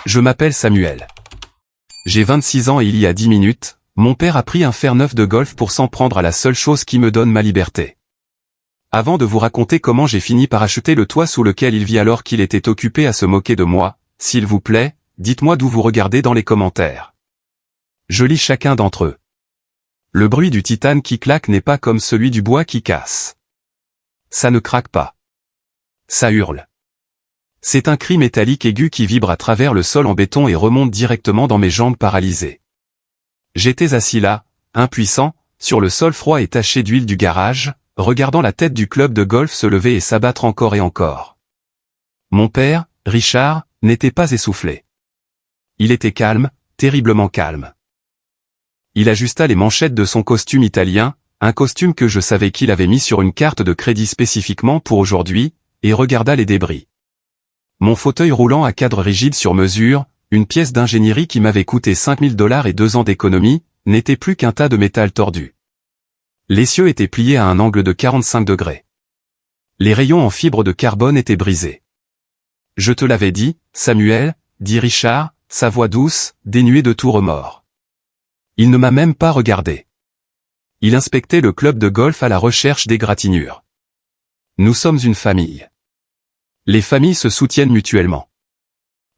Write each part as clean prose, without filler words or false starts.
Je m'appelle Samuel. J'ai 26 ans et il y a 10 minutes, mon père a pris un fer neuf de golf pour s'en prendre à la seule chose qui me donne ma liberté. Avant de vous raconter comment j'ai fini par acheter le toit sous lequel il vit alors qu'il était occupé à se moquer de moi, s'il vous plaît, dites-moi d'où vous regardez dans les commentaires. Je lis chacun d'entre eux. Le bruit du titane qui claque n'est pas comme celui du bois qui casse. Ça ne craque pas. Ça hurle. C'est un cri métallique aigu qui vibre à travers le sol en béton et remonte directement dans mes jambes paralysées. J'étais assis là, impuissant, sur le sol froid et taché d'huile du garage, regardant la tête du club de golf se lever et s'abattre encore et encore. Mon père, Richard, n'était pas essoufflé. Il était calme, terriblement calme. Il ajusta les manchettes de son costume italien, un costume que je savais qu'il avait mis sur une carte de crédit spécifiquement pour aujourd'hui, et regarda les débris. Mon fauteuil roulant à cadre rigide sur mesure, une pièce d'ingénierie qui m'avait coûté $5000 et 2 ans d'économie, n'était plus qu'un tas de métal tordu. L'essieu était plié à un angle de 45 degrés. Les rayons en fibre de carbone étaient brisés. Je te l'avais dit, Samuel, dit Richard, sa voix douce, dénuée de tout remords. Il ne m'a même pas regardé. Il inspectait le club de golf à la recherche d'égratignures. Nous sommes une famille. Les familles se soutiennent mutuellement.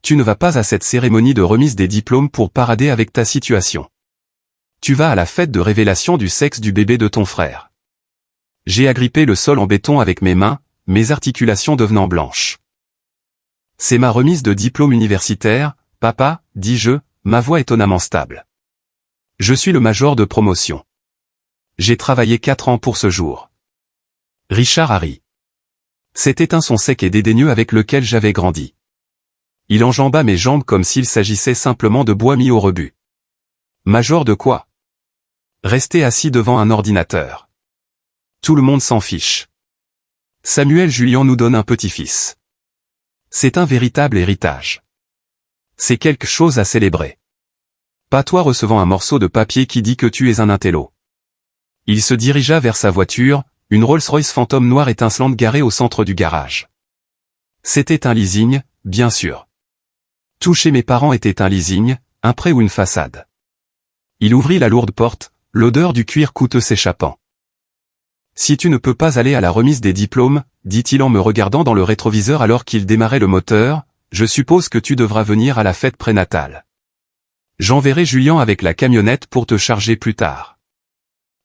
Tu ne vas pas à cette cérémonie de remise des diplômes pour parader avec ta situation. Tu vas à la fête de révélation du sexe du bébé de ton frère. J'ai agrippé le sol en béton avec mes mains, mes articulations devenant blanches. C'est ma remise de diplôme universitaire, papa, dis-je, ma voix étonnamment stable. Je suis le major de promotion. J'ai travaillé 4 ans pour ce jour. Richard a ri. C'était un son sec et dédaigneux avec lequel j'avais grandi. Il enjamba mes jambes comme s'il s'agissait simplement de bois mis au rebut. Major de quoi? Rester assis devant un ordinateur. Tout le monde s'en fiche. Samuel Julian nous donne un petit-fils. C'est un véritable héritage. C'est quelque chose à célébrer. Pas toi recevant un morceau de papier qui dit que tu es un intello. Il se dirigea vers sa voiture, une Rolls-Royce Phantom noire étincelante garée au centre du garage. C'était un leasing, bien sûr. Tout chez mes parents était un leasing, un prêt ou une façade. Il ouvrit la lourde porte, l'odeur du cuir coûteux s'échappant. Si tu ne peux pas aller à la remise des diplômes, dit-il en me regardant dans le rétroviseur alors qu'il démarrait le moteur, je suppose que tu devras venir à la fête prénatale. J'enverrai Julien avec la camionnette pour te charger plus tard.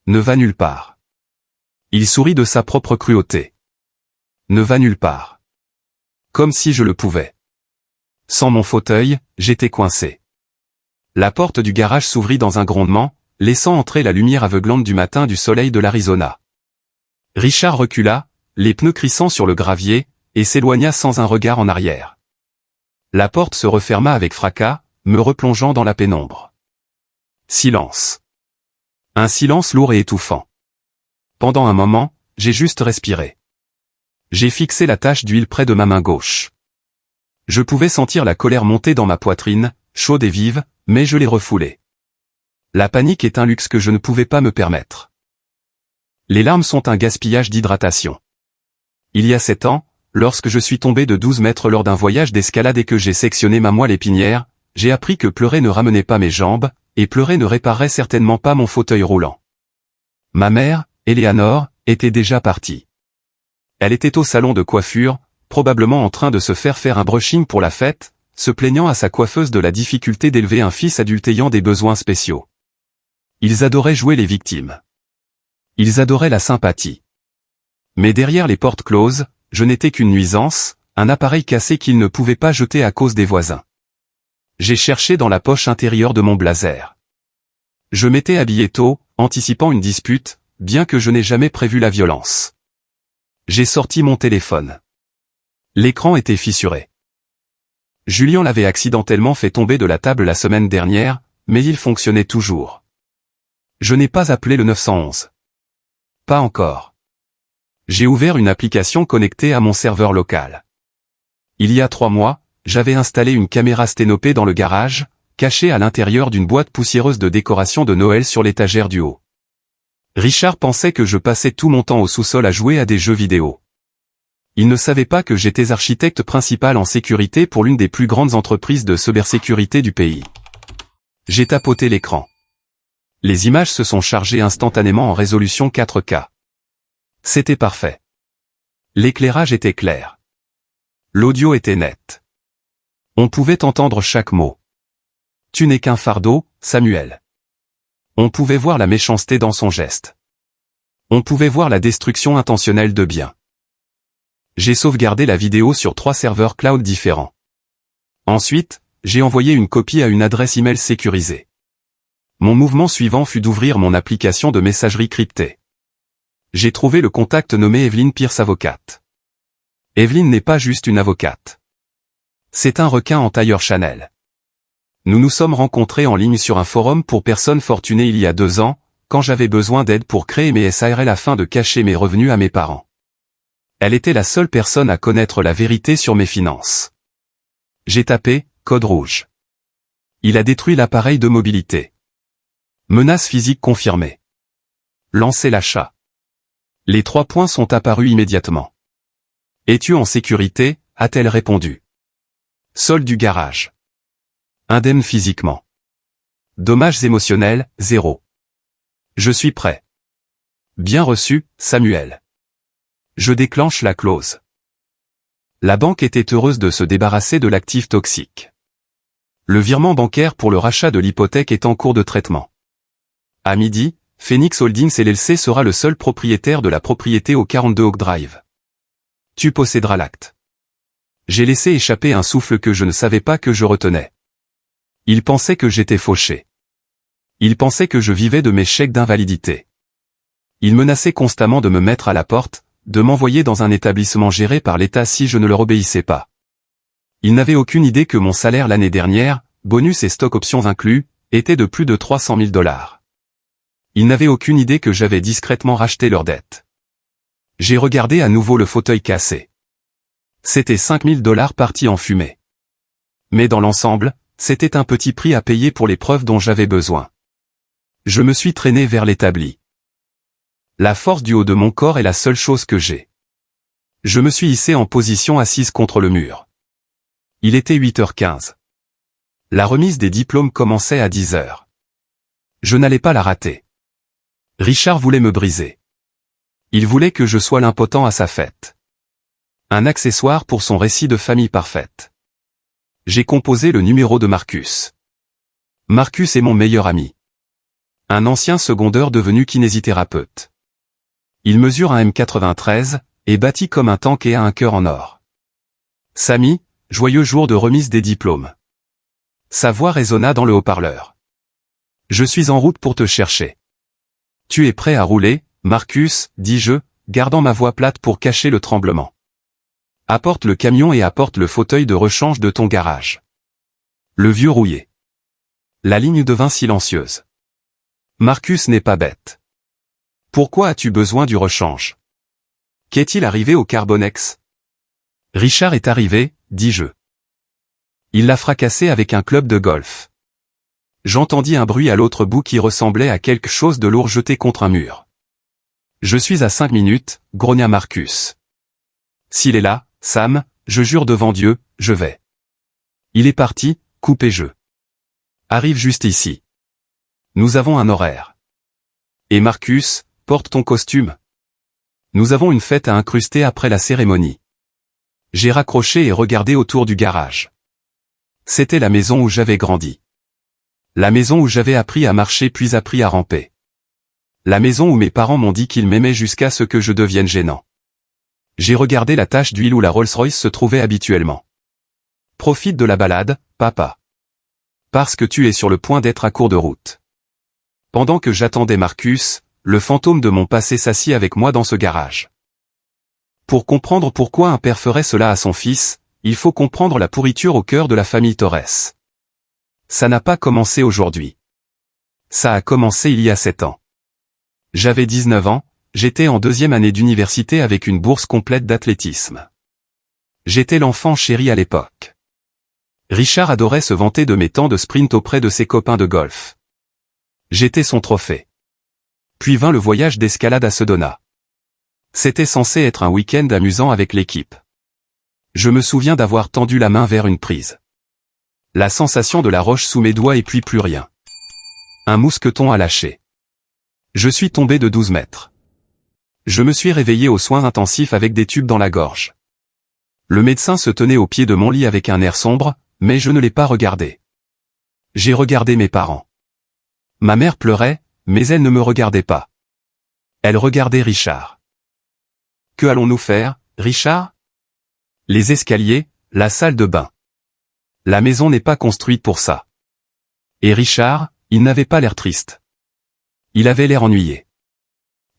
Ne va nulle part. Il sourit de sa propre cruauté. Ne va nulle part. Comme si je le pouvais. Sans mon fauteuil, j'étais coincé. La porte du garage s'ouvrit dans un grondement, laissant entrer la lumière aveuglante du matin du soleil de l'Arizona. Richard recula, les pneus crissant sur le gravier, et s'éloigna sans un regard en arrière. La porte se referma avec fracas, me replongeant dans la pénombre. Silence. Un silence lourd et étouffant. Pendant un moment, j'ai juste respiré. J'ai fixé la tache d'huile près de ma main gauche. Je pouvais sentir la colère monter dans ma poitrine, chaude et vive, mais je l'ai refoulée. La panique est un luxe que je ne pouvais pas me permettre. Les larmes sont un gaspillage d'hydratation. Il y a 7 ans, lorsque je suis tombé de 12 mètres lors d'un voyage d'escalade et que j'ai sectionné ma moelle épinière, j'ai appris que pleurer ne ramenait pas mes jambes, et pleurer ne réparerait certainement pas mon fauteuil roulant. Ma mère, Eleanor, était déjà partie. Elle était au salon de coiffure, probablement en train de se faire un brushing pour la fête, se plaignant à sa coiffeuse de la difficulté d'élever un fils adulte ayant des besoins spéciaux. Ils adoraient jouer les victimes. Ils adoraient la sympathie. Mais derrière les portes closes, je n'étais qu'une nuisance, un appareil cassé qu'ils ne pouvaient pas jeter à cause des voisins. J'ai cherché dans la poche intérieure de mon blazer. Je m'étais habillé tôt, anticipant une dispute, bien que je n'ai jamais prévu la violence. J'ai sorti mon téléphone. L'écran était fissuré. Julien l'avait accidentellement fait tomber de la table la semaine dernière, mais il fonctionnait toujours. Je n'ai pas appelé le 911. Pas encore. J'ai ouvert une application connectée à mon serveur local. Il y a 3 mois, j'avais installé une caméra sténopée dans le garage, cachée à l'intérieur d'une boîte poussiéreuse de décoration de Noël sur l'étagère du haut. Richard pensait que je passais tout mon temps au sous-sol à jouer à des jeux vidéo. Il ne savait pas que j'étais architecte principal en sécurité pour l'une des plus grandes entreprises de cybersécurité du pays. J'ai tapoté l'écran. Les images se sont chargées instantanément en résolution 4K. C'était parfait. L'éclairage était clair. L'audio était net. On pouvait entendre chaque mot. Tu n'es qu'un fardeau, Samuel. On pouvait voir la méchanceté dans son geste. On pouvait voir la destruction intentionnelle de biens. J'ai sauvegardé la vidéo sur 3 serveurs cloud différents. Ensuite, j'ai envoyé une copie à une adresse email sécurisée. Mon mouvement suivant fut d'ouvrir mon application de messagerie cryptée. J'ai trouvé le contact nommé Evelyn Pierce avocate. Evelyn n'est pas juste une avocate. C'est un requin en tailleur Chanel. Nous nous sommes rencontrés en ligne sur un forum pour personnes fortunées il y a 2 ans, quand j'avais besoin d'aide pour créer mes SARL afin de cacher mes revenus à mes parents. Elle était la seule personne à connaître la vérité sur mes finances. J'ai tapé « code rouge ». Il a détruit l'appareil de mobilité. Menace physique confirmée. Lancez l'achat. Les 3 points sont apparus immédiatement. Es-tu en sécurité, a-t-elle répondu. Solde du garage. Indemne physiquement. Dommages émotionnels, 0. Je suis prêt. Bien reçu, Samuel. Je déclenche la clause. La banque était heureuse de se débarrasser de l'actif toxique. Le virement bancaire pour le rachat de l'hypothèque est en cours de traitement. À midi, Phoenix Holdings LLC sera le seul propriétaire de la propriété au 42 Oak Drive. Tu posséderas l'acte. J'ai laissé échapper un souffle que je ne savais pas que je retenais. Il pensait que j'étais fauché. Il pensait que je vivais de mes chèques d'invalidité. Il menaçait constamment de me mettre à la porte, de m'envoyer dans un établissement géré par l'État si je ne leur obéissais pas. Il n'avait aucune idée que mon salaire l'année dernière, bonus et stock options inclus, était de plus de 300 000 $. Il n'avait aucune idée que j'avais discrètement racheté leurs dettes. J'ai regardé à nouveau le fauteuil cassé. C'était 5 000 $ partis en fumée. Mais dans l'ensemble, c'était un petit prix à payer pour les preuves dont j'avais besoin. Je me suis traîné vers l'établi. La force du haut de mon corps est la seule chose que j'ai. Je me suis hissé en position assise contre le mur. Il était 8h15. La remise des diplômes commençait à 10h. Je n'allais pas la rater. Richard voulait me briser. Il voulait que je sois l'impotent à sa fête. Un accessoire pour son récit de famille parfaite. J'ai composé le numéro de Marcus. Marcus est mon meilleur ami. Un ancien secondeur devenu kinésithérapeute. Il mesure un M93, est bâti comme un tank et a un cœur en or. Samy, joyeux jour de remise des diplômes. Sa voix résonna dans le haut-parleur. Je suis en route pour te chercher. Tu es prêt à rouler, Marcus, dis-je, gardant ma voix plate pour cacher le tremblement. Apporte le camion et apporte le fauteuil de rechange de ton garage. Le vieux rouillé. La ligne devint silencieuse. Marcus n'est pas bête. Pourquoi as-tu besoin du rechange? Qu'est-il arrivé au Carbonex? Richard est arrivé, dis-je. Il l'a fracassé avec un club de golf. J'entendis un bruit à l'autre bout qui ressemblait à quelque chose de lourd jeté contre un mur. Je suis à 5 minutes, grogna Marcus. S'il est là, Sam, je jure devant Dieu, je vais. Il est parti, coupez-je. Arrive juste ici. Nous avons un horaire. Et Marcus, porte ton costume. Nous avons une fête à incruster après la cérémonie. J'ai raccroché et regardé autour du garage. C'était la maison où j'avais grandi. La maison où j'avais appris à marcher puis appris à ramper. La maison où mes parents m'ont dit qu'ils m'aimaient jusqu'à ce que je devienne gênant. J'ai regardé la tache d'huile où la Rolls-Royce se trouvait habituellement. Profite de la balade, papa. Parce que tu es sur le point d'être à court de route. Pendant que j'attendais Marcus, le fantôme de mon passé s'assit avec moi dans ce garage. Pour comprendre pourquoi un père ferait cela à son fils, il faut comprendre la pourriture au cœur de la famille Torres. Ça n'a pas commencé aujourd'hui. Ça a commencé il y a 7 ans. J'avais 19 ans, j'étais en 2e année d'université avec une bourse complète d'athlétisme. J'étais l'enfant chéri à l'époque. Richard adorait se vanter de mes temps de sprint auprès de ses copains de golf. J'étais son trophée. Puis vint le voyage d'escalade à Sedona. C'était censé être un week-end amusant avec l'équipe. Je me souviens d'avoir tendu la main vers une prise. La sensation de la roche sous mes doigts et puis plus rien. Un mousqueton a lâché. Je suis tombé de 12 mètres. Je me suis réveillé aux soins intensifs avec des tubes dans la gorge. Le médecin se tenait au pied de mon lit avec un air sombre, mais je ne l'ai pas regardé. J'ai regardé mes parents. Ma mère pleurait, mais elle ne me regardait pas. Elle regardait Richard. Que allons-nous faire, Richard? Les escaliers, la salle de bain. La maison n'est pas construite pour ça. Et Richard, il n'avait pas l'air triste. Il avait l'air ennuyé.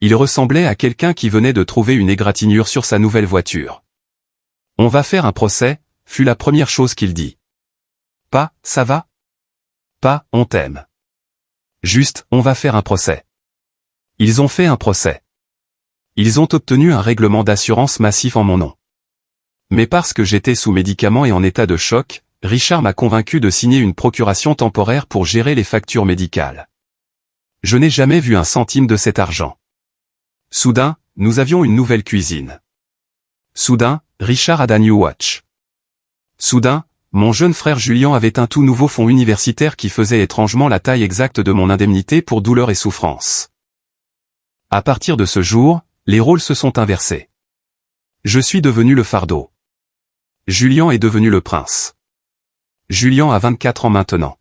Il ressemblait à quelqu'un qui venait de trouver une égratignure sur sa nouvelle voiture. On va faire un procès, fut la première chose qu'il dit. Pas, ça va? Pas, on t'aime. Juste, on va faire un procès. Ils ont fait un procès. Ils ont obtenu un règlement d'assurance massif en mon nom. Mais parce que j'étais sous médicaments et en état de choc, Richard m'a convaincu de signer une procuration temporaire pour gérer les factures médicales. Je n'ai jamais vu un centime de cet argent. Soudain, nous avions une nouvelle cuisine. Soudain, Richard had a new watch. Soudain, mon jeune frère Julien avait un tout nouveau fonds universitaire qui faisait étrangement la taille exacte de mon indemnité pour douleur et souffrance. À partir de ce jour, les rôles se sont inversés. Je suis devenu le fardeau. Julien est devenu le prince. Julien a 24 ans maintenant.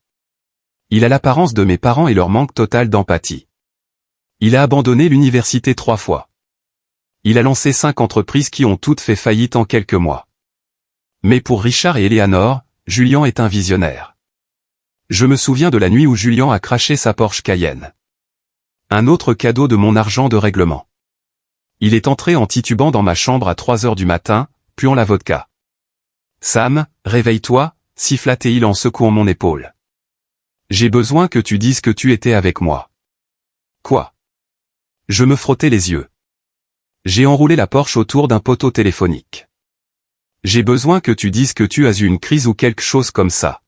Il a l'apparence de mes parents et leur manque total d'empathie. Il a abandonné l'université 3 fois. Il a lancé 5 entreprises qui ont toutes fait faillite en quelques mois. Mais pour Richard et Eleanor, Julien est un visionnaire. Je me souviens de la nuit où Julien a craché sa Porsche Cayenne. Un autre cadeau de mon argent de règlement. Il est entré en titubant dans ma chambre à 3 heures du matin, puant la vodka. Sam, réveille-toi, siffla-t-il en secouant mon épaule. J'ai besoin que tu dises que tu étais avec moi. Quoi? Je me frottais les yeux. J'ai enroulé la Porsche autour d'un poteau téléphonique. J'ai besoin que tu dises que tu as eu une crise ou quelque chose comme ça.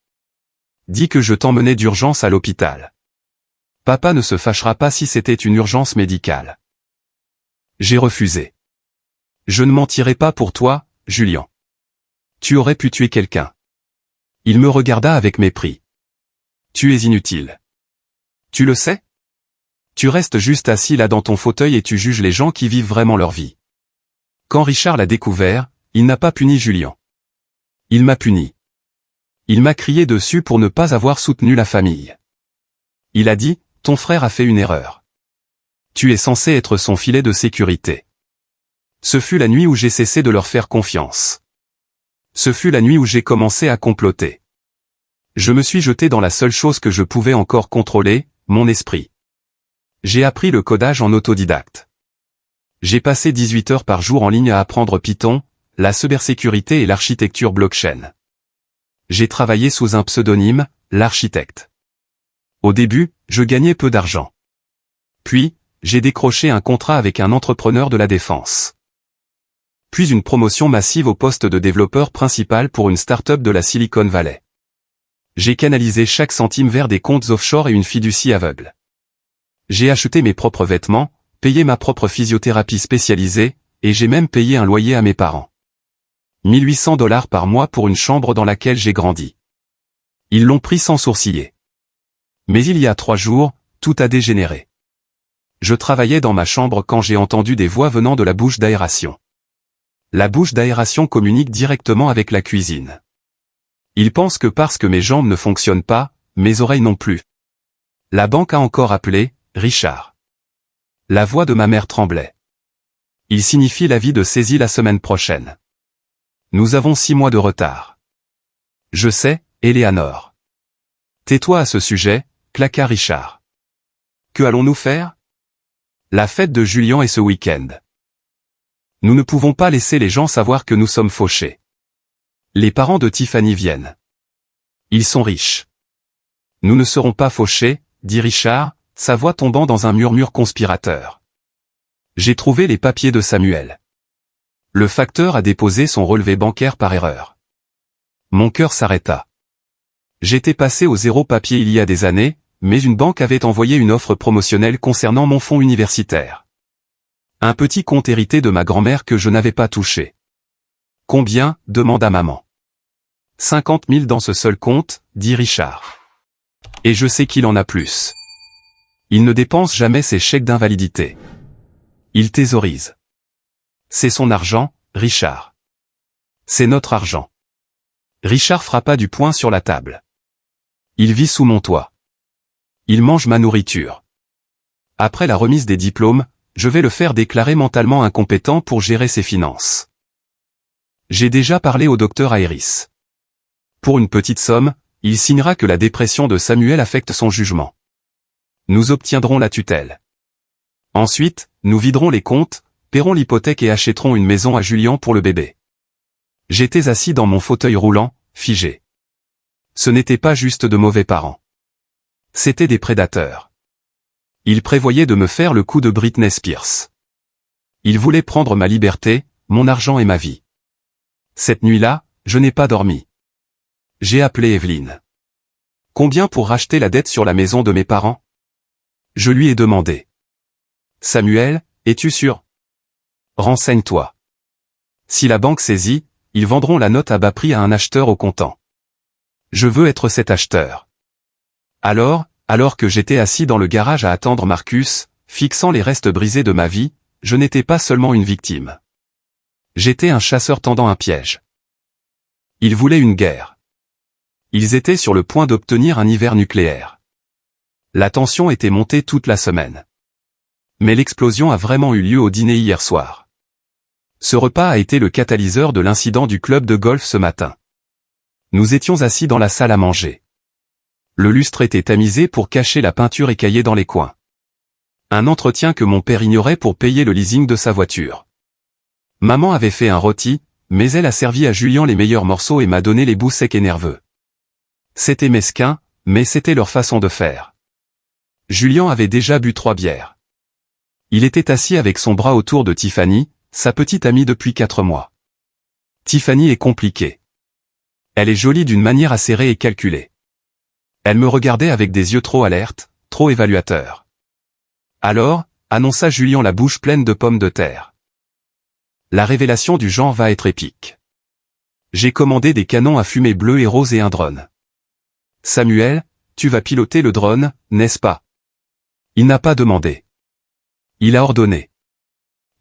Dis que je t'emmenais d'urgence à l'hôpital. Papa ne se fâchera pas si c'était une urgence médicale. J'ai refusé. Je ne mentirai pas pour toi, Julien. Tu aurais pu tuer quelqu'un. Il me regarda avec mépris. Tu es inutile. Tu le sais? Tu restes juste assis là dans ton fauteuil et tu juges les gens qui vivent vraiment leur vie. Quand Richard l'a découvert, il n'a pas puni Julien. Il m'a puni. Il m'a crié dessus pour ne pas avoir soutenu la famille. Il a dit, ton frère a fait une erreur. Tu es censé être son filet de sécurité. Ce fut la nuit où j'ai cessé de leur faire confiance. Ce fut la nuit où j'ai commencé à comploter. Je me suis jeté dans la seule chose que je pouvais encore contrôler, mon esprit. J'ai appris le codage en autodidacte. J'ai passé 18 heures par jour en ligne à apprendre Python, la cybersécurité et l'architecture blockchain. J'ai travaillé sous un pseudonyme, l'architecte. Au début, je gagnais peu d'argent. Puis, j'ai décroché un contrat avec un entrepreneur de la défense. Puis une promotion massive au poste de développeur principal pour une start-up de la Silicon Valley. J'ai canalisé chaque centime vers des comptes offshore et une fiducie aveugle. J'ai acheté mes propres vêtements, payé ma propre physiothérapie spécialisée, et j'ai même payé un loyer à mes parents. 1800 $ par mois pour une chambre dans laquelle j'ai grandi. Ils l'ont pris sans sourciller. Mais il y a 3 jours, tout a dégénéré. Je travaillais dans ma chambre quand j'ai entendu des voix venant de la bouche d'aération. La bouche d'aération communique directement avec la cuisine. Ils pensent que parce que mes jambes ne fonctionnent pas, mes oreilles non plus. La banque a encore appelé, Richard. La voix de ma mère tremblait. Il signifie l'avis de saisie la semaine prochaine. Nous avons 6 mois de retard. Je sais, Eleanor. Tais-toi à ce sujet, claqua Richard. Que allons-nous faire? La fête de Julien est ce week-end. Nous ne pouvons pas laisser les gens savoir que nous sommes fauchés. Les parents de Tiffany viennent. Ils sont riches. Nous ne serons pas fauchés, dit Richard, sa voix tombant dans un murmure conspirateur. J'ai trouvé les papiers de Samuel. Le facteur a déposé son relevé bancaire par erreur. Mon cœur s'arrêta. J'étais passé au 0 papier il y a des années, mais une banque avait envoyé une offre promotionnelle concernant mon fonds universitaire. Un petit compte hérité de ma grand-mère que je n'avais pas touché. Combien, demanda maman. 50 000 dans ce seul compte, dit Richard. Et je sais qu'il en a plus. Il ne dépense jamais ses chèques d'invalidité. Il thésaurise. C'est son argent, Richard. C'est notre argent. Richard frappa du poing sur la table. Il vit sous mon toit. Il mange ma nourriture. Après la remise des diplômes, je vais le faire déclarer mentalement incompétent pour gérer ses finances. J'ai déjà parlé au docteur Aéris. Pour une petite somme, il signera que la dépression de Samuel affecte son jugement. Nous obtiendrons la tutelle. Ensuite, nous viderons les comptes, paierons l'hypothèque et achèterons une maison à Julien pour le bébé. J'étais assis dans mon fauteuil roulant, figé. Ce n'était pas juste de mauvais parents. C'étaient des prédateurs. Ils prévoyaient de me faire le coup de Britney Spears. Ils voulaient prendre ma liberté, mon argent et ma vie. Cette nuit-là, je n'ai pas dormi. J'ai appelé Evelyne. Combien pour racheter la dette sur la maison de mes parents? Je lui ai demandé. Samuel, es-tu sûr? Renseigne-toi. Si la banque saisit, ils vendront la note à bas prix à un acheteur au comptant. Je veux être cet acheteur. Alors que j'étais assis dans le garage à attendre Marcus, fixant les restes brisés de ma vie, je n'étais pas seulement une victime. J'étais un chasseur tendant un piège. Ils voulaient une guerre. Ils étaient sur le point d'obtenir un hiver nucléaire. La tension était montée toute la semaine. Mais l'explosion a vraiment eu lieu au dîner hier soir. Ce repas a été le catalyseur de l'incident du club de golf ce matin. Nous étions assis dans la salle à manger. Le lustre était tamisé pour cacher la peinture écaillée dans les coins. Un entretien que mon père ignorait pour payer le leasing de sa voiture. Maman avait fait un rôti, mais elle a servi à Julien les meilleurs morceaux et m'a donné les bouts secs et nerveux. C'était mesquin, mais c'était leur façon de faire. Julien avait déjà bu 3 bières. Il était assis avec son bras autour de Tiffany, sa petite amie depuis 4 mois. Tiffany est compliquée. Elle est jolie d'une manière acérée et calculée. Elle me regardait avec des yeux trop alertes, trop évaluateurs. Alors, annonça Julien la bouche pleine de pommes de terre. La révélation du genre va être épique. J'ai commandé des canons à fumée bleue et rose et un drone. Samuel, tu vas piloter le drone, n'est-ce pas? Il n'a pas demandé. Il a ordonné.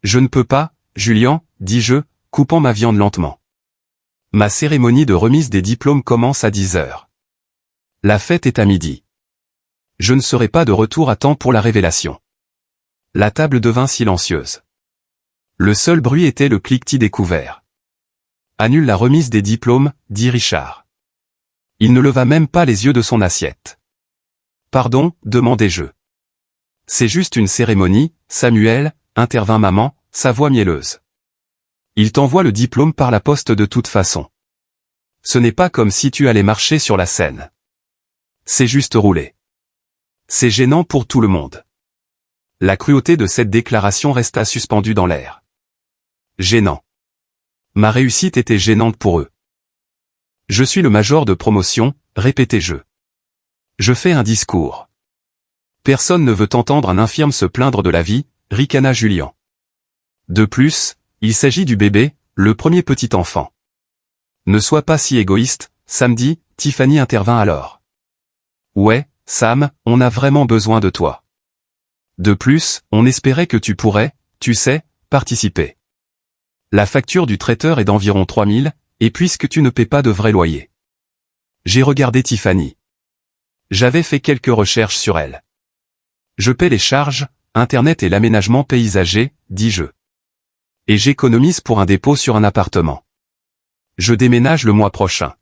Je ne peux pas, Julien, dis-je, coupant ma viande lentement. Ma cérémonie de remise des diplômes commence à 10 heures. La fête est à midi. Je ne serai pas de retour à temps pour la révélation. La table devint silencieuse. Le seul bruit était le cliquetis des couverts. Annule la remise des diplômes, dit Richard. Il ne leva même pas les yeux de son assiette. Pardon, demandai-je. C'est juste une cérémonie, Samuel, intervint maman, sa voix mielleuse. Il t'envoie le diplôme par la poste de toute façon. Ce n'est pas comme si tu allais marcher sur la scène. C'est juste rouler. C'est gênant pour tout le monde. La cruauté de cette déclaration resta suspendue dans l'air. Gênant. Ma réussite était gênante pour eux. Je suis le major de promotion, répétai-je. Je fais un discours. Personne ne veut entendre un infirme se plaindre de la vie, ricana Julien. De plus, il s'agit du bébé, le premier petit enfant. Ne sois pas si égoïste, samedi, Tiffany intervint alors. Ouais, Sam, on a vraiment besoin de toi. De plus, on espérait que tu pourrais, tu sais, participer. La facture du traiteur est d'environ 3 000, et puisque tu ne paies pas de vrai loyer. J'ai regardé Tiffany. J'avais fait quelques recherches sur elle. Je paie les charges, Internet et l'aménagement paysager, dis-je. Et j'économise pour un dépôt sur un appartement. Je déménage le mois prochain.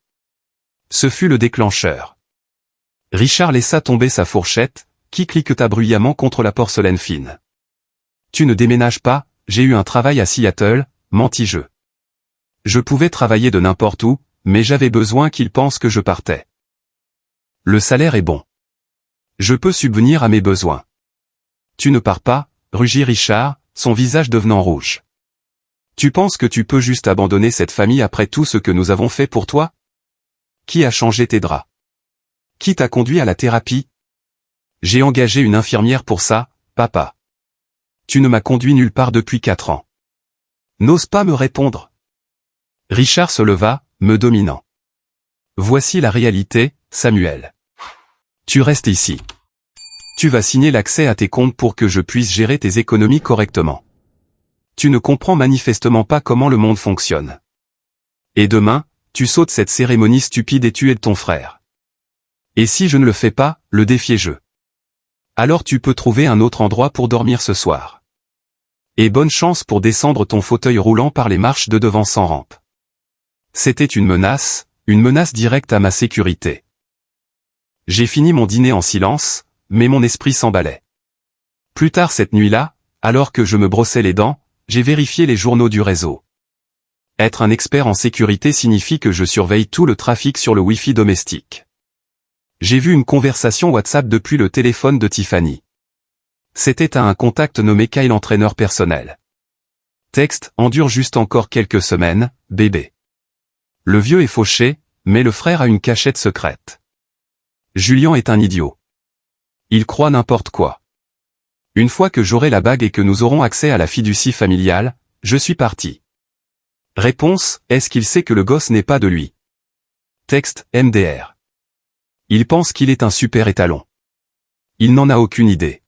Ce fut le déclencheur. Richard laissa tomber sa fourchette, qui cliqueta bruyamment contre la porcelaine fine. Tu ne déménages pas, j'ai eu un travail à Seattle, mentis-je. Je pouvais travailler de n'importe où, mais j'avais besoin qu'il pense que je partais. Le salaire est bon. Je peux subvenir à mes besoins. Tu ne pars pas, rugit Richard, son visage devenant rouge. Tu penses que tu peux juste abandonner cette famille après tout ce que nous avons fait pour toi? Qui a changé tes draps? Qui t'a conduit à la thérapie? J'ai engagé une infirmière pour ça, papa. tu ne m'as conduit nulle part depuis 4 ans. N'ose pas me répondre. Richard se leva, me dominant. Voici la réalité, Samuel. Tu restes ici. Tu vas signer l'accès à tes comptes pour que je puisse gérer tes économies correctement. Tu ne comprends manifestement pas comment le monde fonctionne. Et demain, tu sautes cette cérémonie stupide et tu aides ton frère. Et si je ne le fais pas, le défi est jeu. Alors tu peux trouver un autre endroit pour dormir ce soir. Et bonne chance pour descendre ton fauteuil roulant par les marches de devant sans rampe. C'était une menace directe à ma sécurité. J'ai fini mon dîner en silence, mais mon esprit s'emballait. Plus tard cette nuit-là, alors que je me brossais les dents, j'ai vérifié les journaux du réseau. Être un expert en sécurité signifie que je surveille tout le trafic sur le Wi-Fi domestique. J'ai vu une conversation WhatsApp depuis le téléphone de Tiffany. C'était à un contact nommé Kyle, entraîneur personnel. Texte: endure juste encore quelques semaines, bébé. Le vieux est fauché, mais le frère a une cachette secrète. Julien est un idiot. Il croit n'importe quoi. Une fois que j'aurai la bague et que nous aurons accès à la fiducie familiale, je suis parti. Réponse: est-ce qu'il sait que le gosse n'est pas de lui? Texte: MDR. Il pense qu'il est un super étalon. Il n'en a aucune idée.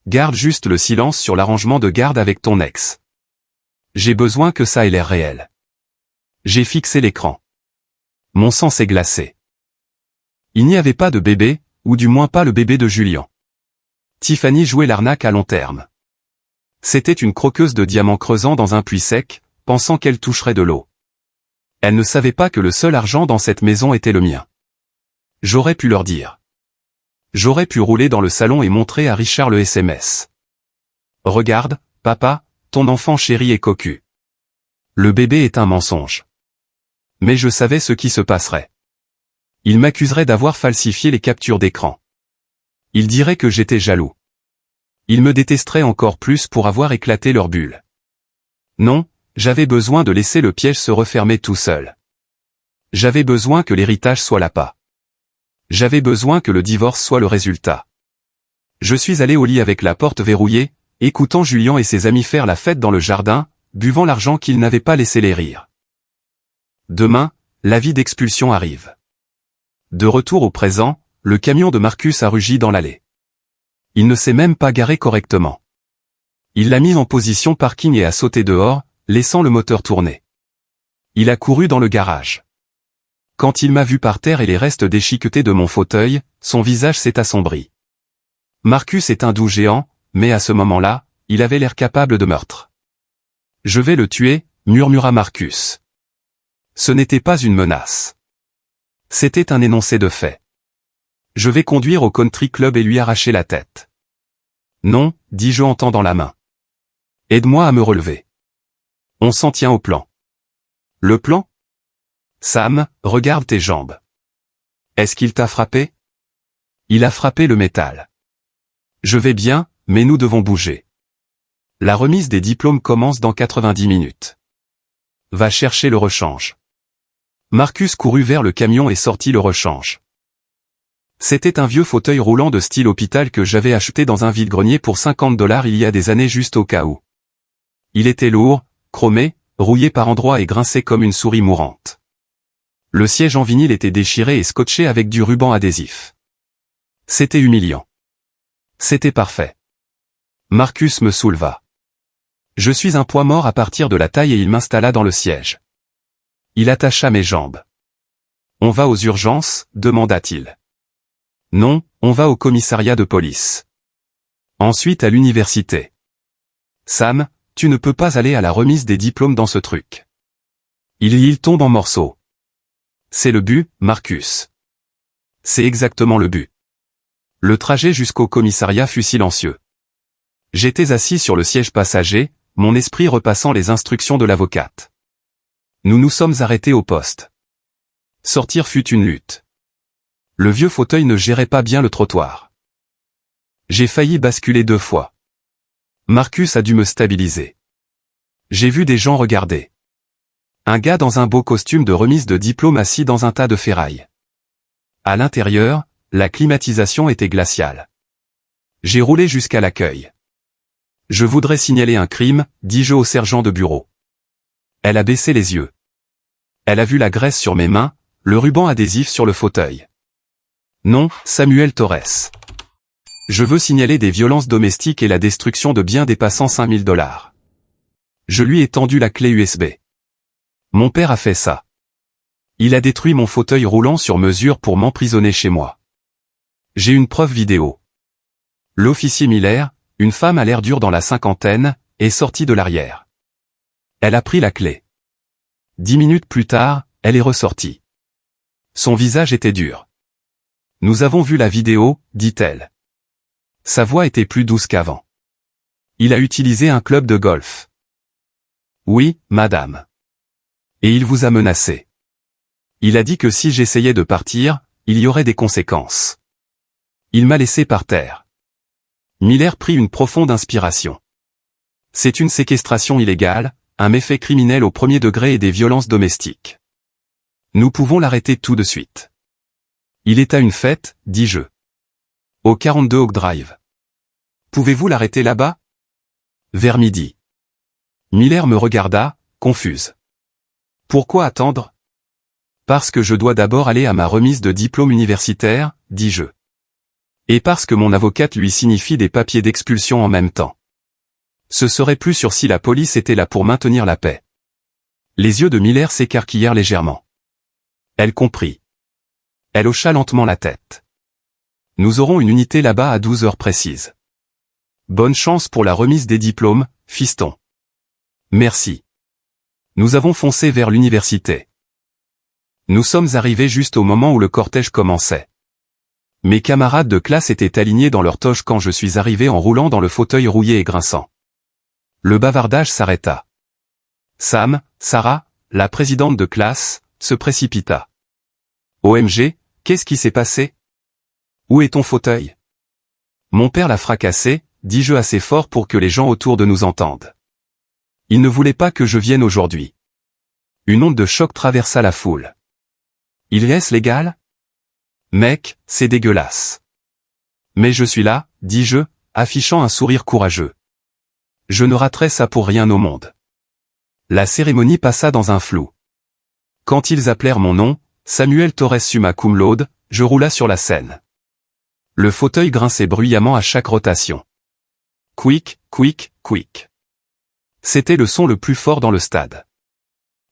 Garde juste le silence sur l'arrangement de garde avec ton ex. J'ai besoin que ça ait l'air réel. J'ai fixé l'écran. Mon sang s'est glacé. Il n'y avait pas de bébé, ou du moins pas le bébé de Julien. Tiffany jouait l'arnaque à long terme. C'était une croqueuse de diamants creusant dans un puits sec, pensant qu'elle toucherait de l'eau. Elle ne savait pas que le seul argent dans cette maison était le mien. J'aurais pu leur dire. J'aurais pu rouler dans le salon et montrer à Richard le SMS. Regarde, papa, ton enfant chéri est cocu. Le bébé est un mensonge. Mais je savais ce qui se passerait. Il m'accuserait d'avoir falsifié les captures d'écran. Il dirait que j'étais jaloux. Il me détesterait encore plus pour avoir éclaté leur bulle. Non, j'avais besoin de laisser le piège se refermer tout seul. J'avais besoin que l'héritage soit l'appât. J'avais besoin que le divorce soit le résultat. Je suis allé au lit avec la porte verrouillée, écoutant Julien et ses amis faire la fête dans le jardin, buvant l'argent qu'ils n'avaient pas laissé les rire. Demain, l'avis d'expulsion arrive. De retour au présent, le camion de Marcus a rugi dans l'allée. Il ne s'est même pas garé correctement. Il l'a mis en position parking et a sauté dehors, laissant le moteur tourner. Il a couru dans le garage. Quand il m'a vu par terre et les restes déchiquetés de mon fauteuil, son visage s'est assombri. Marcus est un doux géant, mais à ce moment-là, il avait l'air capable de meurtre. Je vais le tuer, murmura Marcus. Ce n'était pas une menace. C'était un énoncé de fait. Je vais conduire au country club et lui arracher la tête. Non, dis-je en tendant la main. Aide-moi à me relever. On s'en tient au plan. Le plan? Sam, regarde tes jambes. Est-ce qu'il t'a frappé? Il a frappé le métal. Je vais bien, mais nous devons bouger. La remise des diplômes commence dans 90 minutes. Va chercher le rechange. Marcus courut vers le camion et sortit le rechange. C'était un vieux fauteuil roulant de style hôpital que j'avais acheté dans un vide-grenier pour $50 il y a des années juste au cas où. Il était lourd, chromé, rouillé par endroits et grinçait comme une souris mourante. Le siège en vinyle était déchiré et scotché avec du ruban adhésif. C'était humiliant. C'était parfait. Marcus me souleva. Je suis un poids mort à partir de la taille et il m'installa dans le siège. Il attacha mes jambes. On va aux urgences, demanda-t-il. Non, on va au commissariat de police. Ensuite à l'université. Sam, tu ne peux pas aller à la remise des diplômes dans ce truc. Il tombe en morceaux. C'est le but, Marcus. C'est exactement le but. Le trajet jusqu'au commissariat fut silencieux. J'étais assis sur le siège passager, mon esprit repassant les instructions de l'avocate. Nous nous sommes arrêtés au poste. Sortir fut une lutte. Le vieux fauteuil ne gérait pas bien le trottoir. J'ai failli basculer 2 fois. Marcus a dû me stabiliser. J'ai vu des gens regarder. Un gars dans un beau costume de remise de diplôme assis dans un tas de ferraille. À l'intérieur, la climatisation était glaciale. J'ai roulé jusqu'à l'accueil. Je voudrais signaler un crime, dis-je au sergent de bureau. Elle a baissé les yeux. Elle a vu la graisse sur mes mains, le ruban adhésif sur le fauteuil. Non, Samuel Torres. Je veux signaler des violences domestiques et la destruction de biens dépassant 5000 $. Je lui ai tendu la clé USB. Mon père a fait ça. Il a détruit mon fauteuil roulant sur mesure pour m'emprisonner chez moi. J'ai une preuve vidéo. L'officier Miller, une femme à l'air dur dans la cinquantaine, est sortie de l'arrière. Elle a pris la clé. 10 minutes plus tard, elle est ressortie. Son visage était dur. Nous avons vu la vidéo, dit-elle. Sa voix était plus douce qu'avant. Il a utilisé un club de golf. Oui, madame. Et il vous a menacé. Il a dit que si j'essayais de partir, il y aurait des conséquences. Il m'a laissé par terre. Miller prit une profonde inspiration. C'est une séquestration illégale, un méfait criminel au premier degré et des violences domestiques. Nous pouvons l'arrêter tout de suite. Il est à une fête, dis-je. Au 42 Oak Drive. Pouvez-vous l'arrêter là-bas? Vers midi. Miller me regarda, confuse. Pourquoi attendre? Parce que je dois d'abord aller à ma remise de diplôme universitaire, dis-je. Et parce que mon avocate lui signifie des papiers d'expulsion en même temps. Ce serait plus sûr si la police était là pour maintenir la paix. Les yeux de Miller s'écarquillèrent légèrement. Elle comprit. Elle hocha lentement la tête. Nous aurons une unité là-bas à 12 heures précises. Bonne chance pour la remise des diplômes, fiston. Merci. Nous avons foncé vers l'université. Nous sommes arrivés juste au moment où le cortège commençait. Mes camarades de classe étaient alignés dans leur toge quand je suis arrivé en roulant dans le fauteuil rouillé et grinçant. Le bavardage s'arrêta. Sam, Sarah, la présidente de classe, se précipita. OMG, qu'est-ce qui s'est passé? Où est ton fauteuil? Mon père l'a fracassé, dis-je assez fort pour que les gens autour de nous entendent. Il ne voulait pas que je vienne aujourd'hui. Une onde de choc traversa la foule. Il est-ce légal? Mec, c'est dégueulasse. Mais je suis là, dis-je, affichant un sourire courageux. Je ne raterai ça pour rien au monde. La cérémonie passa dans un flou. Quand ils appelèrent mon nom, Samuel Torres summa cum laude, je roula sur la scène. Le fauteuil grinçait bruyamment à chaque rotation. Quick, quick, quick. C'était le son le plus fort dans le stade.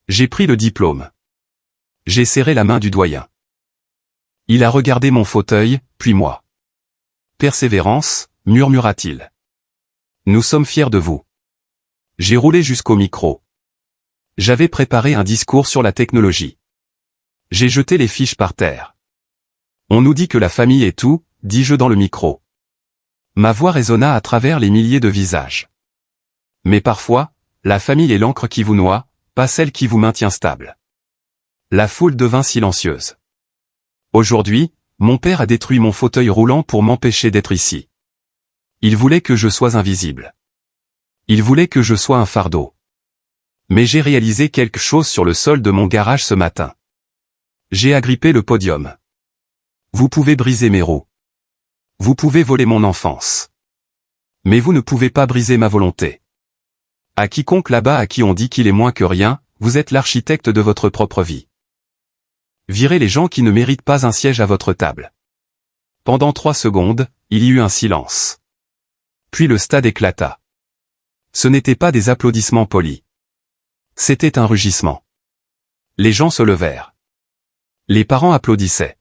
J'ai pris le diplôme. J'ai serré la main du doyen. Il a regardé mon fauteuil, puis moi. Persévérance, murmura-t-il. Nous sommes fiers de vous. J'ai roulé jusqu'au micro. J'avais préparé un discours sur la technologie. J'ai jeté les fiches par terre. On nous dit que la famille est tout, dis-je dans le micro. Ma voix résonna à travers les milliers de visages. Mais parfois, la famille est l'encre qui vous noie, pas celle qui vous maintient stable. La foule devint silencieuse. Aujourd'hui, mon père a détruit mon fauteuil roulant pour m'empêcher d'être ici. Il voulait que je sois invisible. Il voulait que je sois un fardeau. Mais j'ai réalisé quelque chose sur le sol de mon garage ce matin. J'ai agrippé le podium. Vous pouvez briser mes roues. Vous pouvez voler mon enfance. Mais vous ne pouvez pas briser ma volonté. À quiconque là-bas à qui on dit qu'il est moins que rien, vous êtes l'architecte de votre propre vie. Virez les gens qui ne méritent pas un siège à votre table. Pendant 3 secondes, il y eut un silence. Puis le stade éclata. Ce n'étaient pas des applaudissements polis. C'était un rugissement. Les gens se levèrent. Les parents applaudissaient.